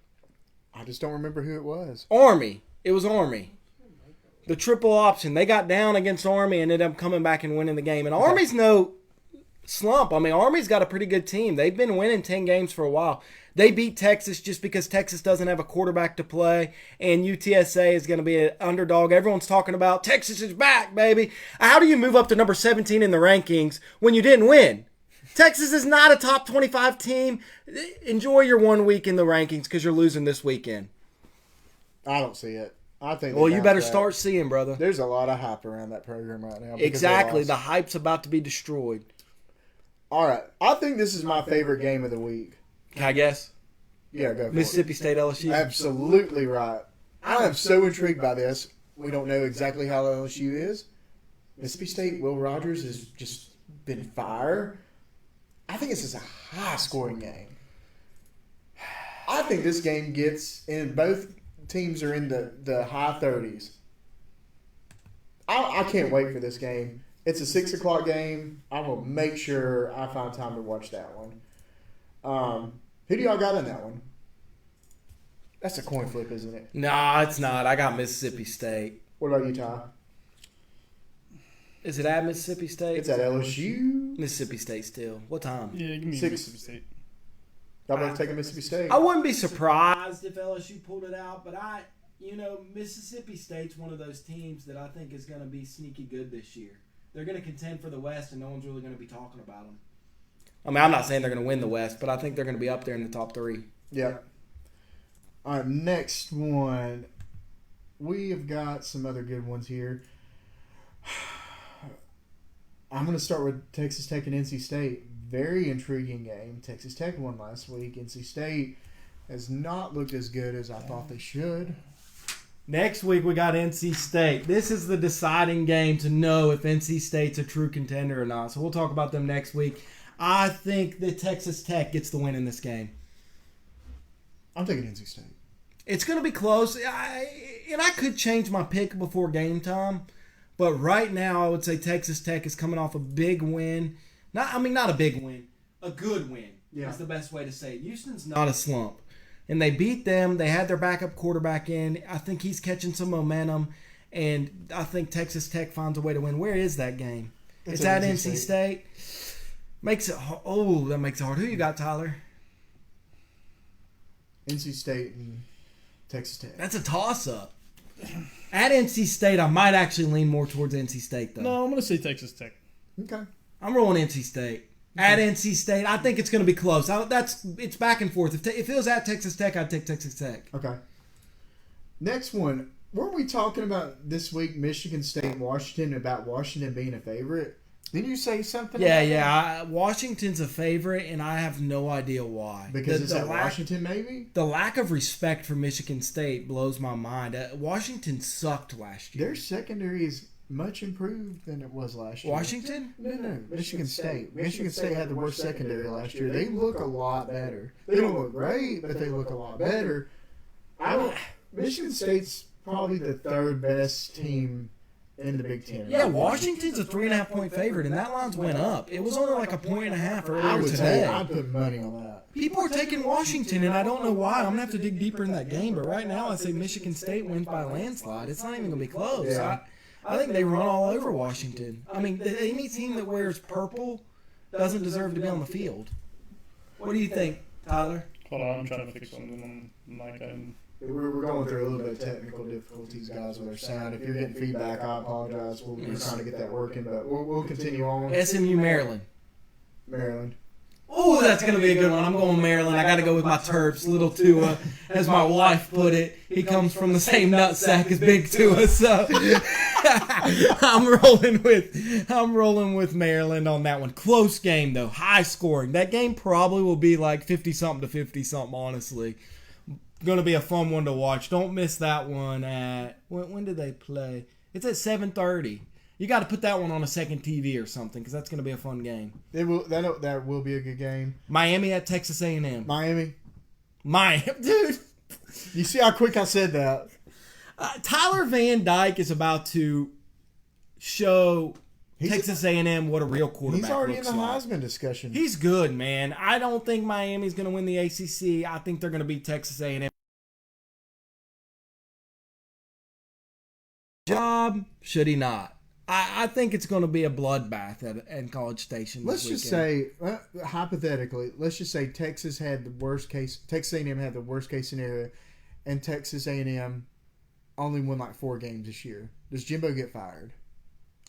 I just don't remember who it was. Army. It was Army. The triple option. They got down against Army and ended up coming back and winning the game. And Army's no slump. I mean, Army's got a pretty good team. They've been winning 10 games for a while. They beat Texas just because Texas doesn't have a quarterback to play, and UTSA is going to be an underdog. Everyone's talking about Texas is back, baby. How do you move up to number 17 in the rankings when you didn't win? Texas is not a top 25 team. Enjoy your 1 week in the rankings because you're losing this weekend. I don't see it. I think. they Well, you bounce better back. start seeing, brother. There's a lot of hype around that program right now. because Exactly. they The lost. hype's about to be destroyed. All right, I think this is my favorite game of the week. Can I guess? Yeah, go for Mississippi State it. LSU. Absolutely right. I am so intrigued by this. We don't know exactly how LSU is. Mississippi State, Will Rogers has just been fire. I think this is a high-scoring game. I think this game gets in. Both teams are in the high 30s. I can't wait for this game. It's a 6 o'clock game. I will make sure I find time to watch that one. Who do y'all got in that one? That's a coin flip, isn't it? Nah, it's not. I got Mississippi State. What about you, Ty? Is it at Mississippi State? It's at LSU. Mississippi State still. What time? Yeah, give me 6. Mississippi State. Y'all both taking Mississippi State? I wouldn't be surprised if LSU pulled it out, but Mississippi State's one of those teams that I think is going to be sneaky good this year. They're going to contend for the West, and no one's really going to be talking about them. I mean, I'm not saying they're going to win the West, but I think they're going to be up there in the top 3. Yeah. All right, next one. We have got some other good ones here. I'm going to start with Texas Tech and NC State. Very intriguing game. Texas Tech won last week. NC State has not looked as good as I thought they should. Next week we got NC State. This is the deciding game to know if NC State's a true contender or not. So we'll talk about them next week. I think that Texas Tech gets the win in this game. I'm taking NC State. It's going to be close. I could change my pick before game time. But right now I would say Texas Tech is coming off a big win. Not a big win. A good win. Yeah. That's the best way to say it. Houston's not a slump. And they beat them. They had their backup quarterback in. I think he's catching some momentum. And I think Texas Tech finds a way to win. Where is that game? It's at NC State. That makes it hard. Who you got, Tyler? NC State and Texas Tech. That's a toss-up. At NC State, I might actually lean more towards NC State, though. No, I'm going to say Texas Tech. Okay. I'm rolling NC State. At NC State, I think it's going to be close. It's back and forth. If it was at Texas Tech, I'd take Texas Tech. Okay. Next one. Weren't we talking about this week Michigan State and Washington, about Washington being a favorite? Didn't you say something? Yeah. Washington's a favorite, and I have no idea why. Because it's at Washington, maybe? The lack of respect for Michigan State blows my mind. Washington sucked last year. Their secondary is much improved than it was last year. Washington? No. Michigan State. Michigan State had the worst secondary last year. They look a lot better. They don't look great, but they look a lot better. Michigan State's probably the third best team in the Big Ten. Yeah, Washington's a 3.5-point favorite, and that line's went up. It was only like 1.5 earlier today. I'd put money on that. People are taking Washington, and I don't know why. I'm going to have to dig deeper in that game, but right now I say Michigan State wins by a landslide. It's not even going to be close. Yeah. I think they run all over Washington. I mean, any team that wears purple doesn't deserve to be on the field. What do you think, Tyler? Hold on, I'm trying to fix something on my end. We're going through a little bit of technical difficulties, guys, with our sound. If you're getting feedback, I apologize. We're trying to get that working, but we'll continue on. SMU, Maryland. Maryland. Oh, that's going to be a good one. I'm going Maryland. I got to go with my Terps. Little Tua, as my wife put it, he comes from the same nutsack as Big Tua. So I'm rolling with Maryland on that one. Close game though, high scoring. That game probably will be like 50-something to 50-something. Honestly, going to be a fun one to watch. Don't miss that one. At when do they play? It's at 7:30. You got to put that one on a second TV or something because that's going to be a fun game. That will be a good game. Miami at Texas A&M. Miami, dude. You see how quick I said that? Tyler Van Dyke is about to show Texas A&M what a real quarterback He's already in looks the like. Heisman discussion. He's good, man. I don't think Miami's going to win the ACC. I think they're going to beat Texas A&M. Job, should he not? I think it's going to be a bloodbath at College Station. Let's just say, hypothetically, Texas had the worst case. Texas A&M had the worst case scenario, and Texas A&M only won like 4 games this year. Does Jimbo get fired?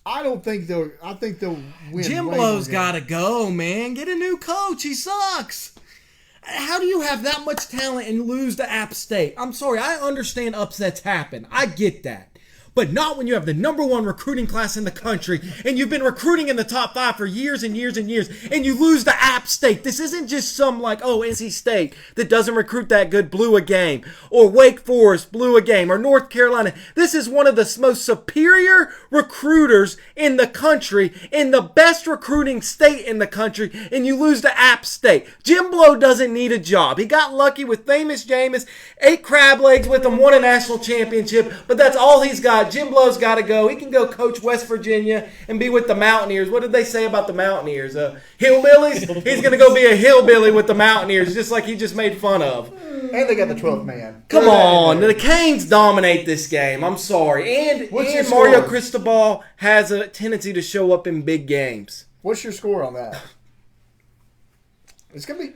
I don't think they'll. I think they'll win. Jimbo's got to go, man. Get a new coach. He sucks. How do you have that much talent and lose to App State? I'm sorry. I understand upsets happen. I get that. But not when you have the number 1 recruiting class in the country and you've been recruiting in the top 5 for years and years and years and you lose to App State. This isn't just some NC State that doesn't recruit that good blew a game, or Wake Forest blew a game, or North Carolina. This is one of the most superior recruiters in the country, in the best recruiting state in the country, and you lose to App State. Jim Blow doesn't need a job. He got lucky with Famous Jameis, 8 crab legs with him, won a national championship, but that's all he's got. Jim Blow's got to go. He can go coach West Virginia and be with the Mountaineers. What did they say about the Mountaineers? Hillbillies? He's going to go be a hillbilly with the Mountaineers, just like he just made fun of. And they got the 12th man. Come on. The Canes dominate this game. I'm sorry. And Mario Cristobal has a tendency to show up in big games. What's your score on that? It's going to be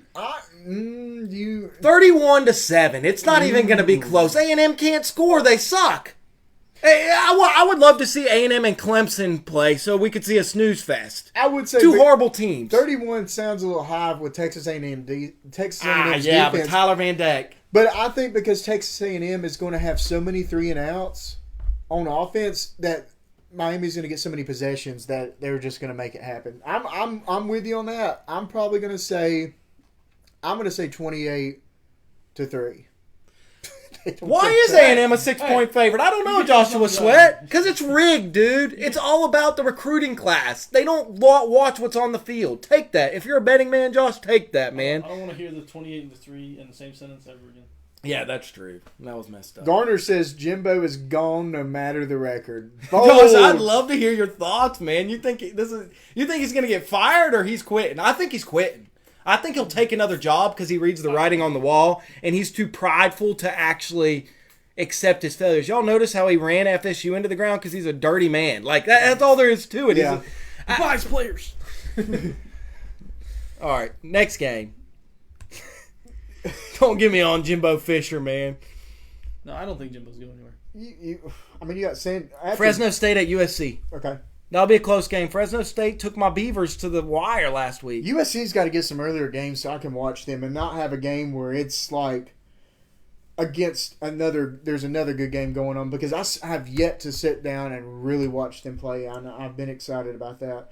31-7. It's not even going to be close. A&M can't score. They suck. Hey, I would love to see A&M and Clemson play so we could see a snooze fest. I would say 2 horrible teams. 31 sounds a little high with Texas A&M Texas A&M's yeah, defense. but Tyler Van Dyke. But I think because Texas A&M is going to have so many 3-and-outs on offense that Miami's going to get so many possessions that they're just going to make it happen. I'm with you on that. I'm probably going to say 28-3. Why is A&M a 6-point favorite? I don't know, Joshua Sweat. Because it's rigged, dude. It's all about the recruiting class. They don't watch what's on the field. Take that. If you're a betting man, Josh, take that, man. I don't want to hear the 28-3 in the same sentence ever again. Yeah, that's true. That was messed up. Garner says Jimbo is gone no matter the record. Josh, I'd love to hear your thoughts, man. You think he's going to get fired or he's quitting? I think he's quitting. I think he'll take another job because he reads the writing on the wall, and he's too prideful to actually accept his failures. Y'all notice how he ran FSU into the ground because he's a dirty man. Like that's all there is to it. Yeah. He buys players. All right, next game. Don't get me on Jimbo Fisher, man. No, I don't think Jimbo's going anywhere. You got Fresno State at USC. Okay. That'll be a close game. Fresno State took my Beavers to the wire last week. USC's got to get some earlier games so I can watch them and not have a game where it's like against there's another good game going on, because I have yet to sit down and really watch them play. I've been excited about that.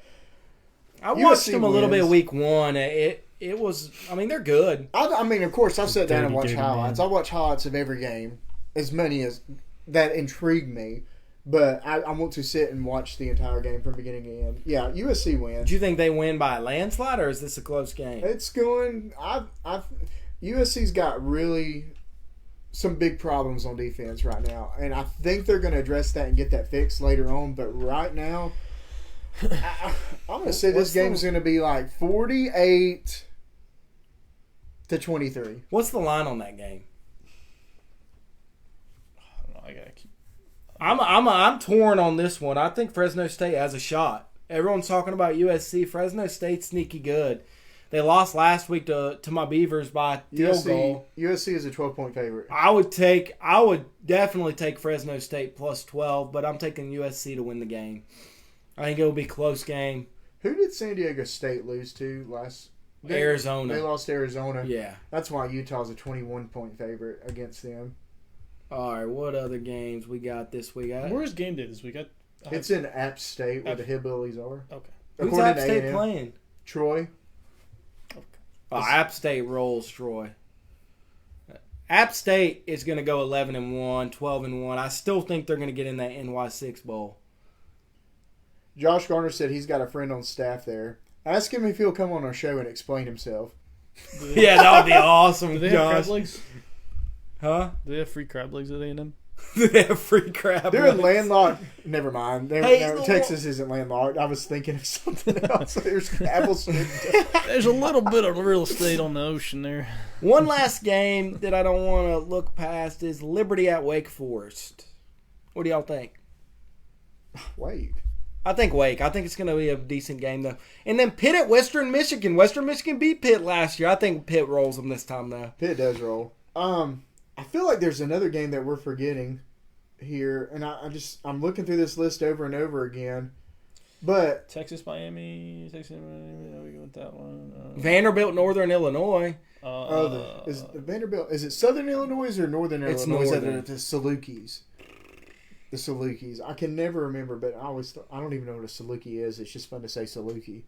I watched them a little bit of week one. It was, I mean, they're good. I mean, of course, I sat down and watched highlights. I watch highlights of every game, as many as that intrigue me. But I want to sit and watch the entire game from beginning to end. Yeah, USC wins. Do you think they win by a landslide, or is this a close game? It's going. USC's got really some big problems on defense right now, and I think they're going to address that and get that fixed later on. But right now, I'm going to say this game's going to be like 48-23. What's the line on that game? I don't know. I gotta keep. I'm torn on this one. I think Fresno State has a shot. Everyone's talking about USC. Fresno State's sneaky good. They lost last week to my Beavers by a field goal. USC is a 12-point favorite. I would definitely take Fresno State plus 12, but I'm taking USC to win the game. I think it will be a close game. Who did San Diego State lose to last? Arizona. They lost to Arizona. Yeah. That's why Utah's a 21-point favorite against them. All right, what other games we got this week? Where's game day this week? It's in App State where the Hillbillies are. Okay. Who's App State playing? Troy. Okay. App State rolls Troy. App State is going to go 11-1, 12-1. I still think they're going to get in that NY6 bowl. Josh Garner said he's got a friend on staff there. Ask him if he'll come on our show and explain himself. Yeah, that would be awesome. Do they have crab Josh. legs? Huh? Do they have free crab legs at A&M? They have free crab. They're legs. landlocked. Never mind. Hey, Texas isn't landlocked. I was thinking of something else. There's apples. There's a little bit of real estate on the ocean there. One last game that I don't want to look past is Liberty at Wake Forest. What do y'all think? Wait. I think Wake. I think it's going to be a decent game, though. And then Pitt at Western Michigan. Western Michigan beat Pitt last year. I think Pitt rolls them this time, though. Pitt does roll. I feel like there's another game that we're forgetting here, and I'm looking through this list over and over again. But Texas, Miami. How we go with that one? Vanderbilt, Northern Illinois. is Vanderbilt? Is it Southern Illinois or Northern It's Illinois? Northern. The Salukis. The Salukis. I can never remember, but I don't even know what a Saluki is. It's just fun to say Saluki.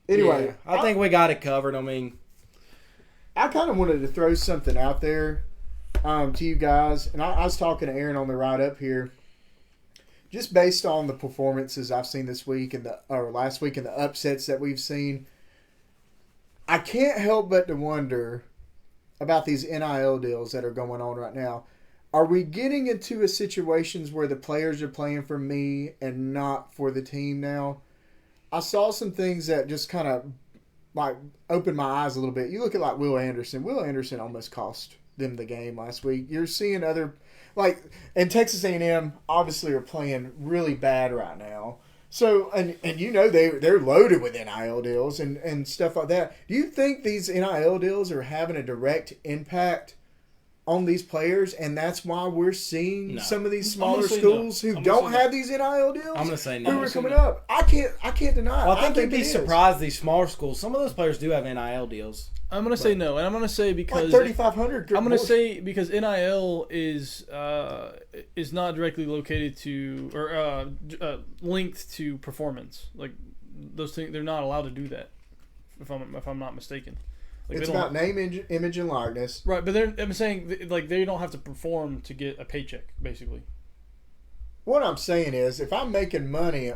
Anyway, Yeah, I think we got it covered. I mean, I kind of wanted to throw something out there to you guys, and I was talking to Aaron on the ride up here. Just based on the performances I've seen this week or last week and the upsets that we've seen, I can't help but to wonder about these NIL deals that are going on right now. Are we getting into situations where the players are playing for me and not for the team now? I saw some things that just kind of like opened my eyes a little bit. You look at like Will Anderson. Will Anderson almost cost them the game last week. You're seeing other and Texas A&M obviously are playing really bad right now. So and you know they're loaded with NIL deals and stuff like that. Do you think these NIL deals are having a direct impact on these players, and that's why we're seeing No. some of these I'm gonna smaller say schools no. who I'm gonna don't say no. have these NIL deals. I'm gonna say who no. are say coming no. up. I can't deny it. Well, I think you'd it be is. surprised these smaller schools. Some of those players do have NIL deals. I'm gonna say no, and I'm gonna say Like because 3,500. I'm gonna say because NIL is not directly located to or linked to performance. Like those things, they're not allowed to do that. If I'm not mistaken. Like, it's they don't about name, image, and likeness. right, but I'm saying like they don't have to perform to get a paycheck, basically. What I'm saying is, if I'm making money,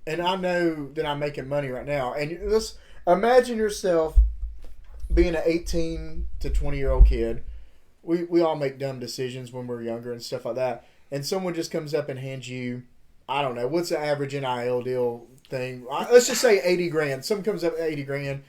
and I know that I'm making money right now, and let's imagine yourself being an 18 to 20-year-old kid. We all make dumb decisions when we're younger and stuff like that. And someone just comes up and hands you, I don't know, what's the average NIL deal thing? Let's just say 80 grand. Someone comes up with 80 grand.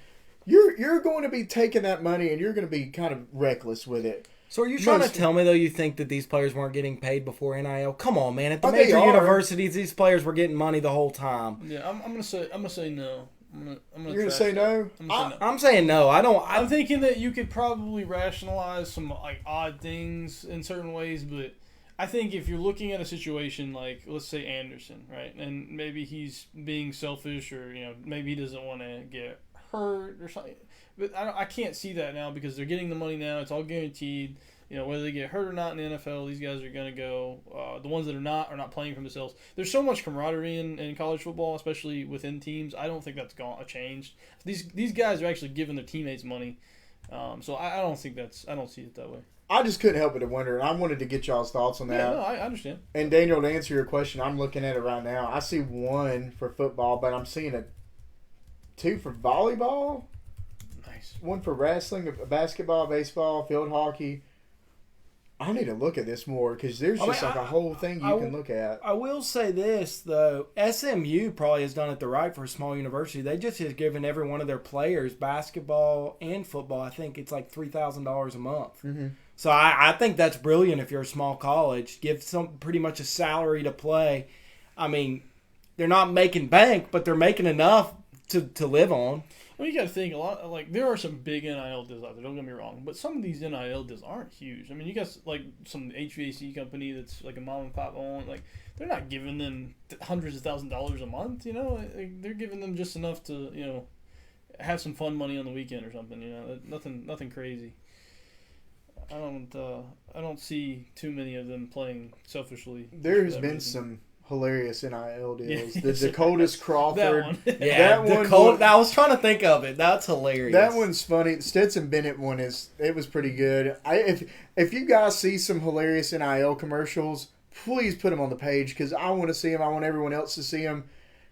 You're going to be taking that money and you're going to be kind of reckless with it. So are you trying Most- to tell me, though, you think that these players weren't getting paid before NIL? Come on, man. At the Oh, they major are. universities, these players were getting money the whole time. Yeah, I'm gonna say no. I'm gonna You're going to trash say that. no? I'm gonna say no. I'm saying no. I'm thinking that you could probably rationalize some like odd things in certain ways, but I think if you're looking at a situation like, let's say Anderson, right, and maybe he's being selfish, or maybe he doesn't want to get hurt or something, but I can't see that now because they're getting the money now. It's all guaranteed. Whether they get hurt or not in the NFL, these guys are going to go. The ones that are not playing for themselves. There's so much camaraderie in college football, especially within teams. I don't think that's changed. These guys are actually giving their teammates money. So I don't see it that way. I just couldn't help but to wonder, and I wanted to get y'all's thoughts on that. Yeah, no, I understand. And Daniel, to answer your question, I'm looking at it right now. I see one for football, but I'm seeing two for volleyball, Nice. one for wrestling, basketball, baseball, field hockey. I need to look at this more because there's I just mean, like a whole thing you can look at. I will say this, though. SMU probably has done it the right for a small university. They just have given every one of their players, basketball and football, I think it's like $3,000 a month. Mm-hmm. So I think that's brilliant if you're a small college. Give some pretty much a salary to play. I mean, they're not making bank, but they're making enough to live on. Well, you got to think a lot. Like there are some big NIL deals out there. Don't get me wrong, but some of these NIL deals aren't huge. I mean, you got like some HVAC company that's like a mom and pop owned. Like they're not giving them hundreds of $1,000s a month. Like, they're giving them just enough to have some fun money on the weekend or something. Nothing crazy. I don't see too many of them playing selfishly. There has for that been reason. some hilarious NIL deals. Yeah. The Dakota's Crawford. That one. Yeah, That one I was trying to think of it. That's hilarious. That one's funny. Stetson Bennett one it was pretty good. If you guys see some hilarious NIL commercials, please put them on the page because I want to see them. I want everyone else to see them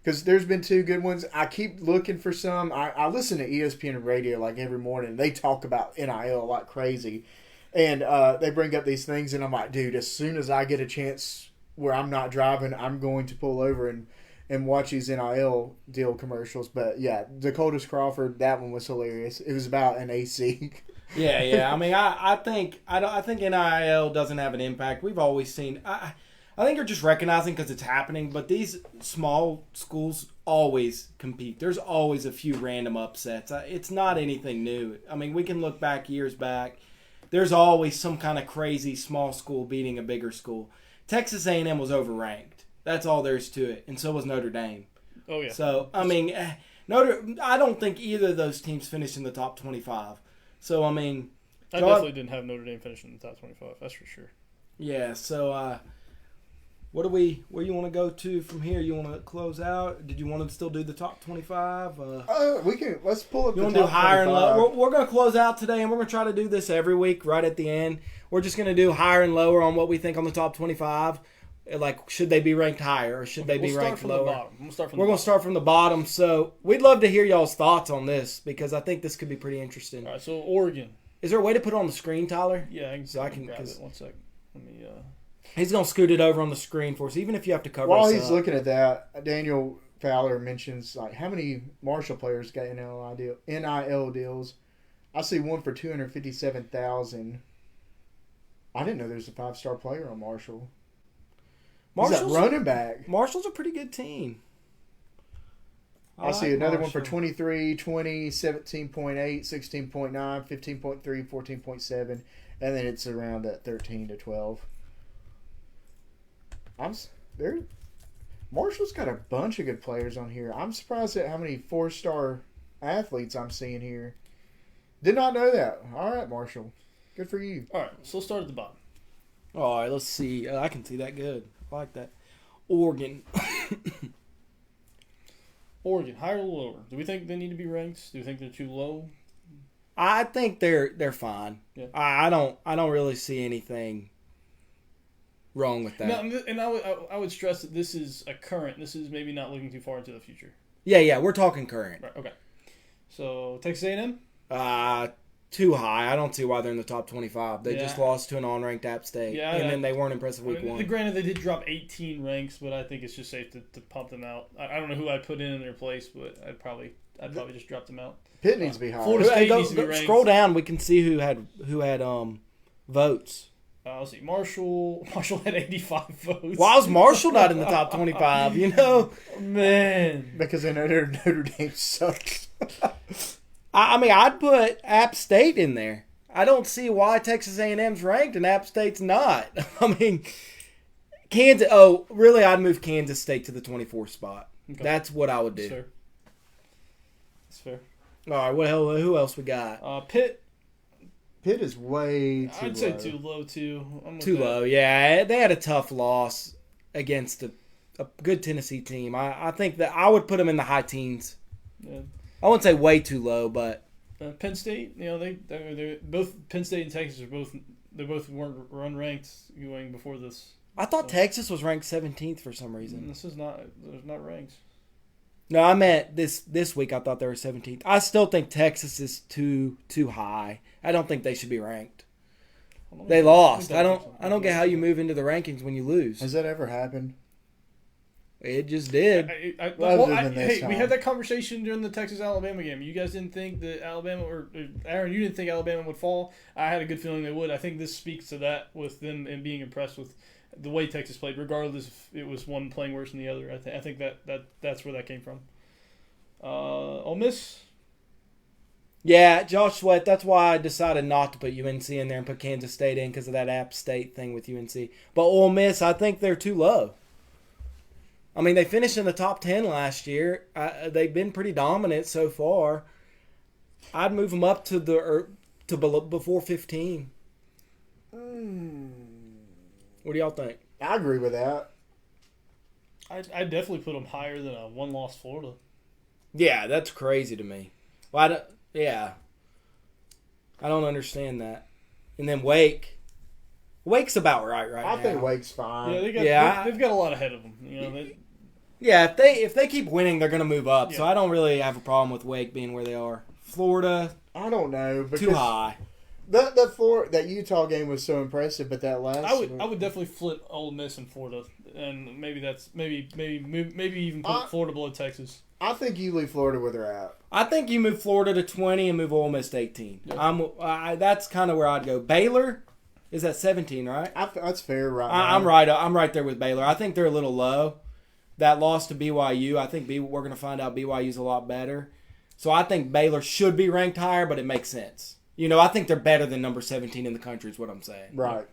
because there's been two good ones. I keep looking for some. I listen to ESPN radio like every morning. They talk about NIL like crazy, and they bring up these things, and I'm like, dude, as soon as I get a chance where I'm not driving, I'm going to pull over and watch these NIL deal commercials. But yeah, Dakota's Crawford, that one was hilarious. It was about an AC. Yeah. I mean, I think NIL doesn't have an impact. We've always seen. I think you're just recognizing because it's happening. But these small schools always compete. There's always a few random upsets. It's not anything new. I mean, we can look back years back. There's always some kind of crazy small school beating a bigger school. Texas A&M was overranked. That's all there's to it, and so was Notre Dame. Oh yeah. So I mean, I don't think either of those teams finished in the top 25. So I mean, I definitely didn't have Notre Dame finishing in the top 25. That's for sure. yeah. So where you want to go to from here? You want to close out? Did you want to still do the top 25? Let's pull up You the want to do top higher and 25. low? We're going to close out today, and we're going to try to do this every week right at the end. We're just going to do higher and lower on what we think on the top 25. Like, should they be ranked higher or should they be ranked lower? We'll start from We're the going to start from the bottom. So we'd love to hear y'all's thoughts on this because I think this could be pretty interesting. All right, so Oregon. Is there a way to put it on the screen, Tyler? Yeah, So I can- grab 'cause- it. 1 sec. Let me. He's going to scoot it over on the screen for us, even if you have to cover While us he's up. looking at that, Daniel Fowler mentions like how many Marshall players got NIL deals. I see one for $257,000. I didn't know there was a 5-star player on Marshall. He's a running back. Marshall's a pretty good team. I see like another one for Marshall. 23, 20, 17.8, 16.9, 15.3, 14.7, and then it's around at 13 to 12. There. Marshall's got a bunch of good players on here. I'm surprised at how many 4-star athletes I'm seeing here. Did not know that. All right, Marshall. Good for you. All right, so let's start at the bottom. All right, let's see. I can see that good. I like that. Oregon. Oregon, higher or lower? Do we think they need to be ranked? Do we think they're too low? I think they're fine. Yeah. I don't really see anything wrong with that. No, and I would stress that this is a current. This is maybe not looking too far into the future. Yeah, we're talking current. Right. Okay. So Texas A&M. Too high. I don't see why they're in the top 25. They just lost to an unranked App State, Yeah, and then they weren't impressive week one. Granted, they did drop 18 ranks, but I think it's just safe to pump them out. I don't know who I'd put in their place, but I'd probably just drop them out. Pitt needs to be higher. Florida State needs to be ranked. Scroll down. We can see who had votes. Let's see. Marshall had 85 votes. Why was Marshall not in the top 25? You know, Man. Because they know Notre Dame sucks. I mean, I'd put App State in there. I don't see why Texas A&M's ranked and App State's not. I mean, Kansas. Oh, really? I'd move Kansas State to the 24th spot. Okay. That's what I would do. That's fair. All right. Well, who else we got? Pitt. Pitt is way too I'd low. say too low too. I'm with Too that. low. Yeah, they had a tough loss against a good Tennessee team. I think that I would put them in the high teens. Yeah. I wouldn't say way too low, but Penn State, they're both Penn State and Texas weren't unranked going before this. I thought Texas was ranked 17th for some reason. There's not ranked. No, I meant this week. I thought they were 17th. I still think Texas is too high. I don't think they should be ranked. They lost. I don't get how you move into the rankings when you lose. Has that ever happened? It just did. Other than this We time. had that conversation during the Texas-Alabama game. You guys didn't think that Alabama, or Aaron, you didn't think Alabama would fall. I had a good feeling they would. I think this speaks to that with them and being impressed with the way Texas played, regardless if it was one playing worse than the other. I think that's where that came from. Ole Miss. Yeah, Josh Sweat. That's why I decided not to put UNC in there and put Kansas State in because of that App State thing with UNC. But Ole Miss, I think they're too low. I mean, they finished in the top 10 last year. They've been pretty dominant so far. I'd move them up to before 15. What do y'all think? I agree with that. I definitely put them higher than a one-loss Florida. Yeah, that's crazy to me. Well, I don't understand that. And then Wake's about right now. I think Wake's fine. Yeah, they've got a lot ahead of them. Yeah, if they keep winning, they're going to move up. Yeah. So I don't really have a problem with Wake being where they are. Florida, I don't know. Because too high. That Utah game was so impressive, but that last I would definitely flip Ole Miss and Florida, and maybe even put Florida below Texas. I think you leave Florida where they're at. I think you move Florida to 20 and move Ole Miss to 18. Yeah. That's kind of where I'd go. Baylor is at 17, right? That's fair, right? I'm right there with Baylor. I think they're a little low. That loss to BYU, I think we're going to find out BYU's a lot better. So I think Baylor should be ranked higher, but it makes sense. I think they're better than number 17 in the country is what I'm saying. Right.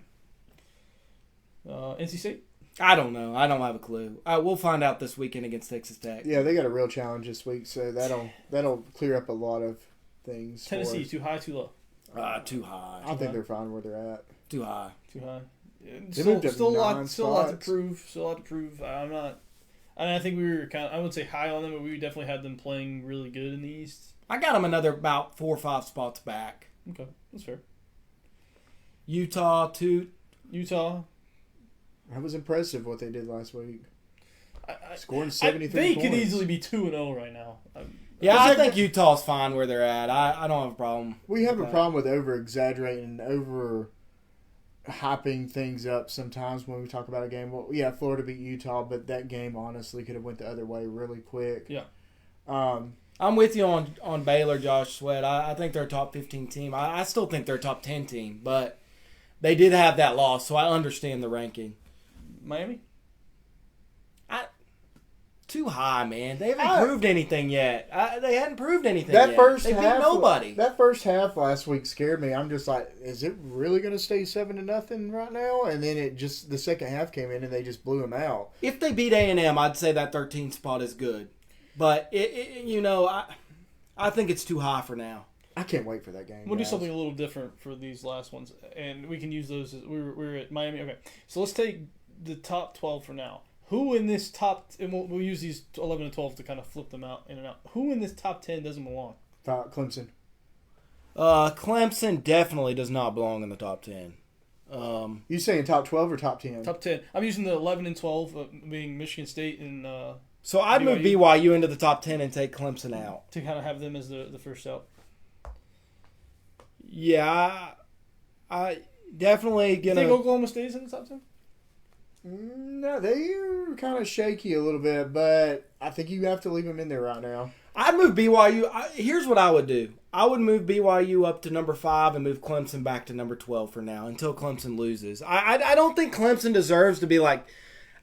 NC State? I don't know. I don't have a clue. We'll find out this weekend against Texas Tech. Yeah, they got a real challenge this week, so that'll clear up a lot of things. Tennessee, for us. too high, too low? Too high. I think they're fine where they're at. Too high. Too high. They moved up Still a 9 lot to spots. prove. Still a lot to prove. I think we were I wouldn't say high on them, but we definitely had them playing really good in the East. I got them another about 4 or 5 spots back. Okay, that's fair. Utah. That was impressive what they did last week. Scoring They 73 could points. easily be 2-0 right now. Yeah, I think Utah's fine where they're at. I don't have a problem. We have a with that. problem with over-exaggerating, over-hyping things up sometimes when we talk about a game. Well, yeah, Florida beat Utah, but that game honestly could have went the other way really quick. Yeah. I'm with you on Baylor, Josh Sweat. I think they're a top 15 team. I still think they're a top 10 team, but they did have that loss, so I understand the ranking. Miami? too high, man. They haven't proved anything yet. They hadn't proved anything That yet. first they beat half, nobody. That first half last week scared me. I'm just like, is it really going to stay 7-0 right now? And then the second half came in and they just blew them out. If they beat A&M, I'd say that 13th spot is good. But I think it's too high for now. I can't wait for that game. We'll do guys. something a little different for these last ones, and we can use those. We're at Miami. Okay, so let's take the top 12 for now. Who in this top? And we'll use these 11 and 12 to kind of flip them out in and out. Who in this top 10 doesn't belong? Clemson. Clemson definitely does not belong in the top 10. You saying top 12 or top 10? Top 10. I'm using the 11 and 12 being Michigan State and So I'd move BYU into the top 10 and take Clemson out. to kind of have them as the first out. Yeah, I definitely You gonna. think Oklahoma State's in the top 10? No, they're kind of shaky a little bit, but I think you have to leave them in there right now. I'd move BYU. Here's what I would do. I would move BYU up to number 5 and move Clemson back to number 12 for now until Clemson loses. I don't think Clemson deserves to be like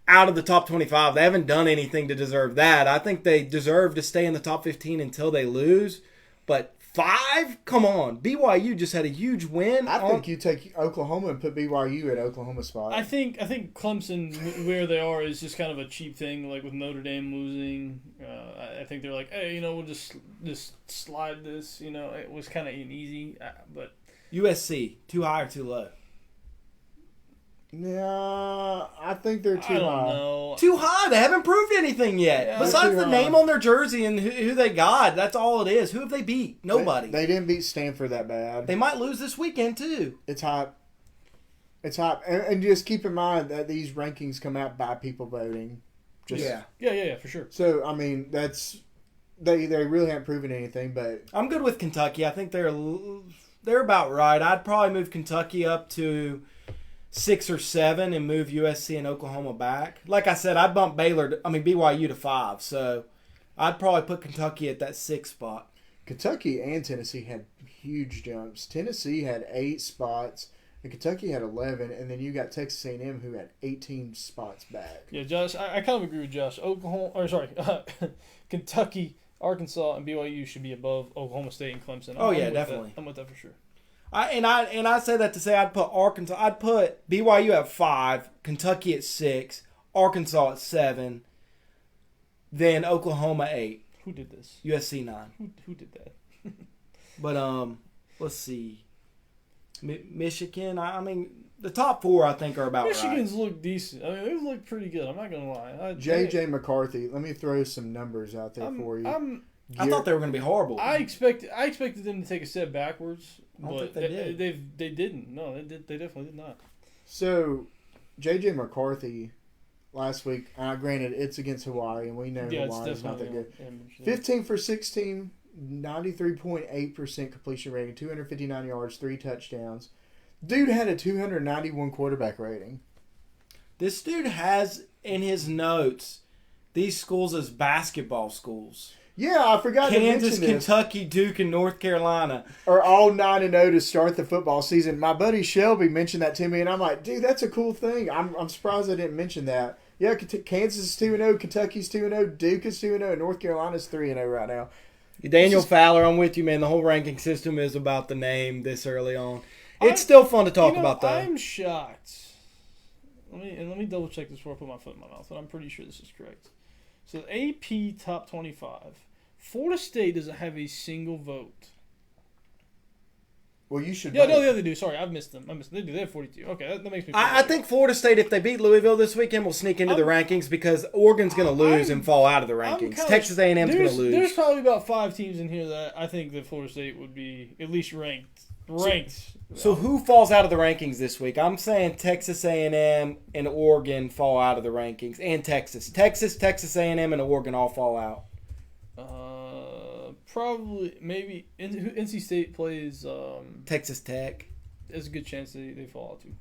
out of the top 25. They haven't done anything to deserve that. I think they deserve to stay in the top 15 until they lose. But 5? Come on. BYU just had a huge win. I think you take Oklahoma and put BYU at Oklahoma spot. I think Clemson where they are is just kind of a cheap thing. Like with Notre Dame losing, I think they're like, hey, we'll just slide this. It was kind of an easy, but USC too high or too low? Yeah, I think they're too I don't high. know. Too high. They haven't proved anything yet. Yeah, Besides too the high. name on their jersey and who they got, that's all it is. Who have they beat? Nobody. They didn't beat Stanford that bad. They might lose this weekend too. It's hot. It's hot. And just keep in mind that these rankings come out by people voting. Yeah, for sure. So, I mean, they really haven't proven anything, but I'm good with Kentucky. I think they're about right. I'd probably move Kentucky up to 6 or 7 and move USC and Oklahoma back. Like I said, I'd bump BYU to 5. So I'd probably put Kentucky at that 6th spot. Kentucky and Tennessee had huge jumps. Tennessee had 8 spots, and Kentucky had 11, and then you got Texas A&M who had 18 spots back. Yeah, Josh, I kind of agree with Josh. Kentucky, Arkansas, and BYU should be above Oklahoma State and Clemson. Oh, yeah, with definitely. that. I'm with that for sure. I say that to say I'd put Arkansas. I'd put BYU at 5, Kentucky at 6, Arkansas at 7, then Oklahoma 8, Who did this? USC 9. Who did that? But let's see, Michigan. I mean, the top 4 I think are about Michigan's right. look decent. I mean, they look pretty good. I'm not gonna lie. J.J. McCarthy, let me throw some numbers out there for you. I thought they were going to be horrible. I expected them to take a step backwards, I don't but think they did. they didn't. No, they definitely did not. So, J.J. McCarthy last week, granted, it's against Hawaii, and we know Yeah, it's Hawaii's not definitely that good. yeah. 15 for 16, 93.8% completion rating, 259 yards, 3 touchdowns. Dude had a 291 quarterback rating. This dude has in his notes these schools as basketball schools. Yeah, I forgot Kansas, to mention this. Kentucky, Duke, and North Carolina. Are all 9-0 to start the football season. My buddy Shelby mentioned that to me, and I'm like, dude, that's a cool thing. I'm surprised I didn't mention that. Yeah, Kansas is 2-0, Kentucky's 2-0, Duke is 2-0, and North Carolina's 3-0 right now. Daniel Fowler, I'm with you, man. The whole ranking system is about the name this early on. It's still fun to talk about, though. I'm shocked. Let me double check this before I put my foot in my mouth, but I'm pretty sure this is correct. So AP top 25. Florida State doesn't have a single vote. Well, you should. Yeah, vote. no, they do. Sorry, I've missed them. They do. They have 42. Okay, that makes me. I think Florida State, if they beat Louisville this weekend, will sneak into the rankings because Oregon's going to lose and fall out of the rankings. Texas A&M's going to lose. There's probably about 5 teams in here that I think that Florida State would be at least ranked. So who falls out of the rankings this week? I'm saying Texas A&M and Oregon fall out of the rankings, and Texas, Texas A&M, and Oregon all fall out. Probably, maybe NC State plays. Texas Tech. There's a good chance they fall out too.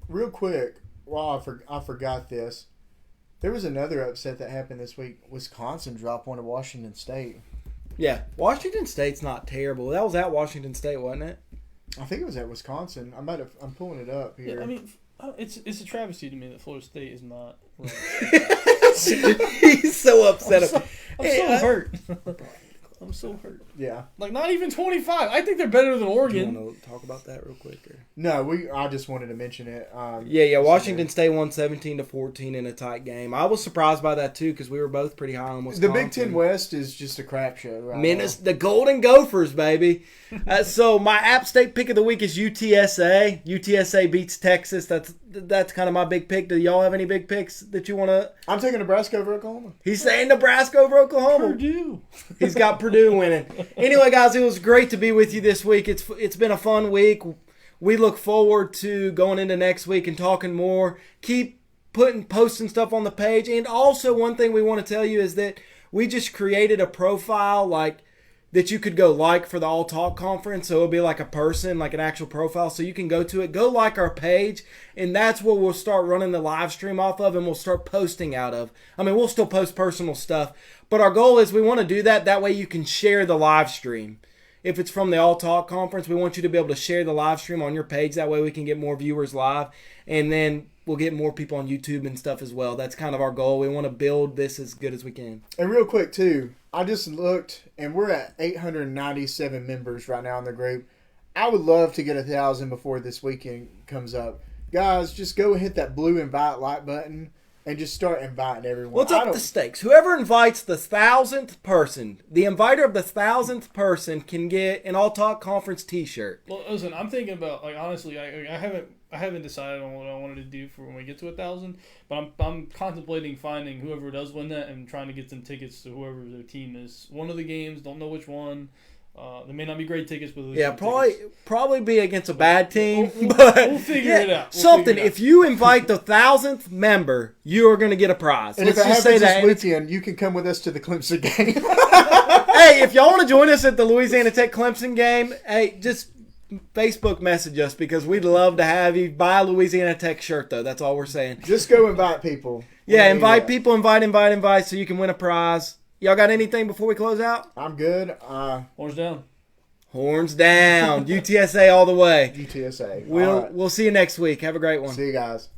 Real quick, while I forgot this, there was another upset that happened this week. Wisconsin dropped one to Washington State. Yeah, Washington State's not terrible. That was at Washington State, wasn't it? I think it was at Wisconsin. I'm pulling it up here. Yeah, I mean, it's a travesty to me that Florida State is not ranked. He's so upset. I'm so hurt. I'm so hurt. Yeah. Like, not even 25. I think they're better than Do you Oregon. want to talk about that real quick? Or? No, I just wanted to mention it. Yeah. Washington State won 17-14 in a tight game. I was surprised by that too because we were both pretty high on Wisconsin. The Big Ten West is just a crap show. Right now. The Golden Gophers, baby. So my App State pick of the week is UTSA. UTSA beats Texas. That's kind of my big pick. Do y'all have any big picks that you want to? I'm taking Nebraska over Oklahoma. He's saying Nebraska over Oklahoma. Purdue. He's got Purdue winning. Anyway, guys, it was great to be with you this week. It's been a fun week. We look forward to going into next week and talking more. Keep posting stuff on the page. And also, one thing we want to tell you is that we just created a profile that you could go for the All Talk conference. So it'll be like a person, like an actual profile. So you can go to it, go like our page, and that's where we'll start running the live stream off of, and we'll start posting out of. I mean, we'll still post personal stuff, but our goal is we want to do that. That way you can share the live stream. If it's from the All Talk conference, we want you to be able to share the live stream on your page. That way we can get more viewers live, and then we'll get more people on YouTube and stuff as well. That's kind of our goal. We want to build this as good as we can. And real quick, too, I just looked, and we're at 897 members right now in the group. I would love to get 1,000 before this weekend comes up. Guys, just go and hit that blue invite like button and just start inviting everyone. What's up the stakes? Whoever invites the 1,000th person, the inviter of the 1,000th person can get an All Talk Conference T-shirt. Well, listen, I'm thinking about, like, honestly, I haven't decided on what I wanted to do for when we get to 1,000, but I'm contemplating finding whoever does win that and trying to get some tickets to whoever their team is. One of the games, don't know which one. They may not be great tickets, but yeah, probably be against a bad team. We'll figure it out. If you invite the 1,000th member, you are going to get a prize. And if it happens this weekend, you can come with us to the Clemson game. Hey, if y'all want to join us at the Louisiana Tech Clemson game, hey, just Facebook message us because we'd love to have you. Buy a Louisiana Tech shirt, though. That's all we're saying. Just go invite people. Yeah, invite people, invite so you can win a prize. Y'all got anything before we close out? I'm good. Horns down. Horns down. UTSA all the way. UTSA. We'll see you next week. Have a great one. See you guys.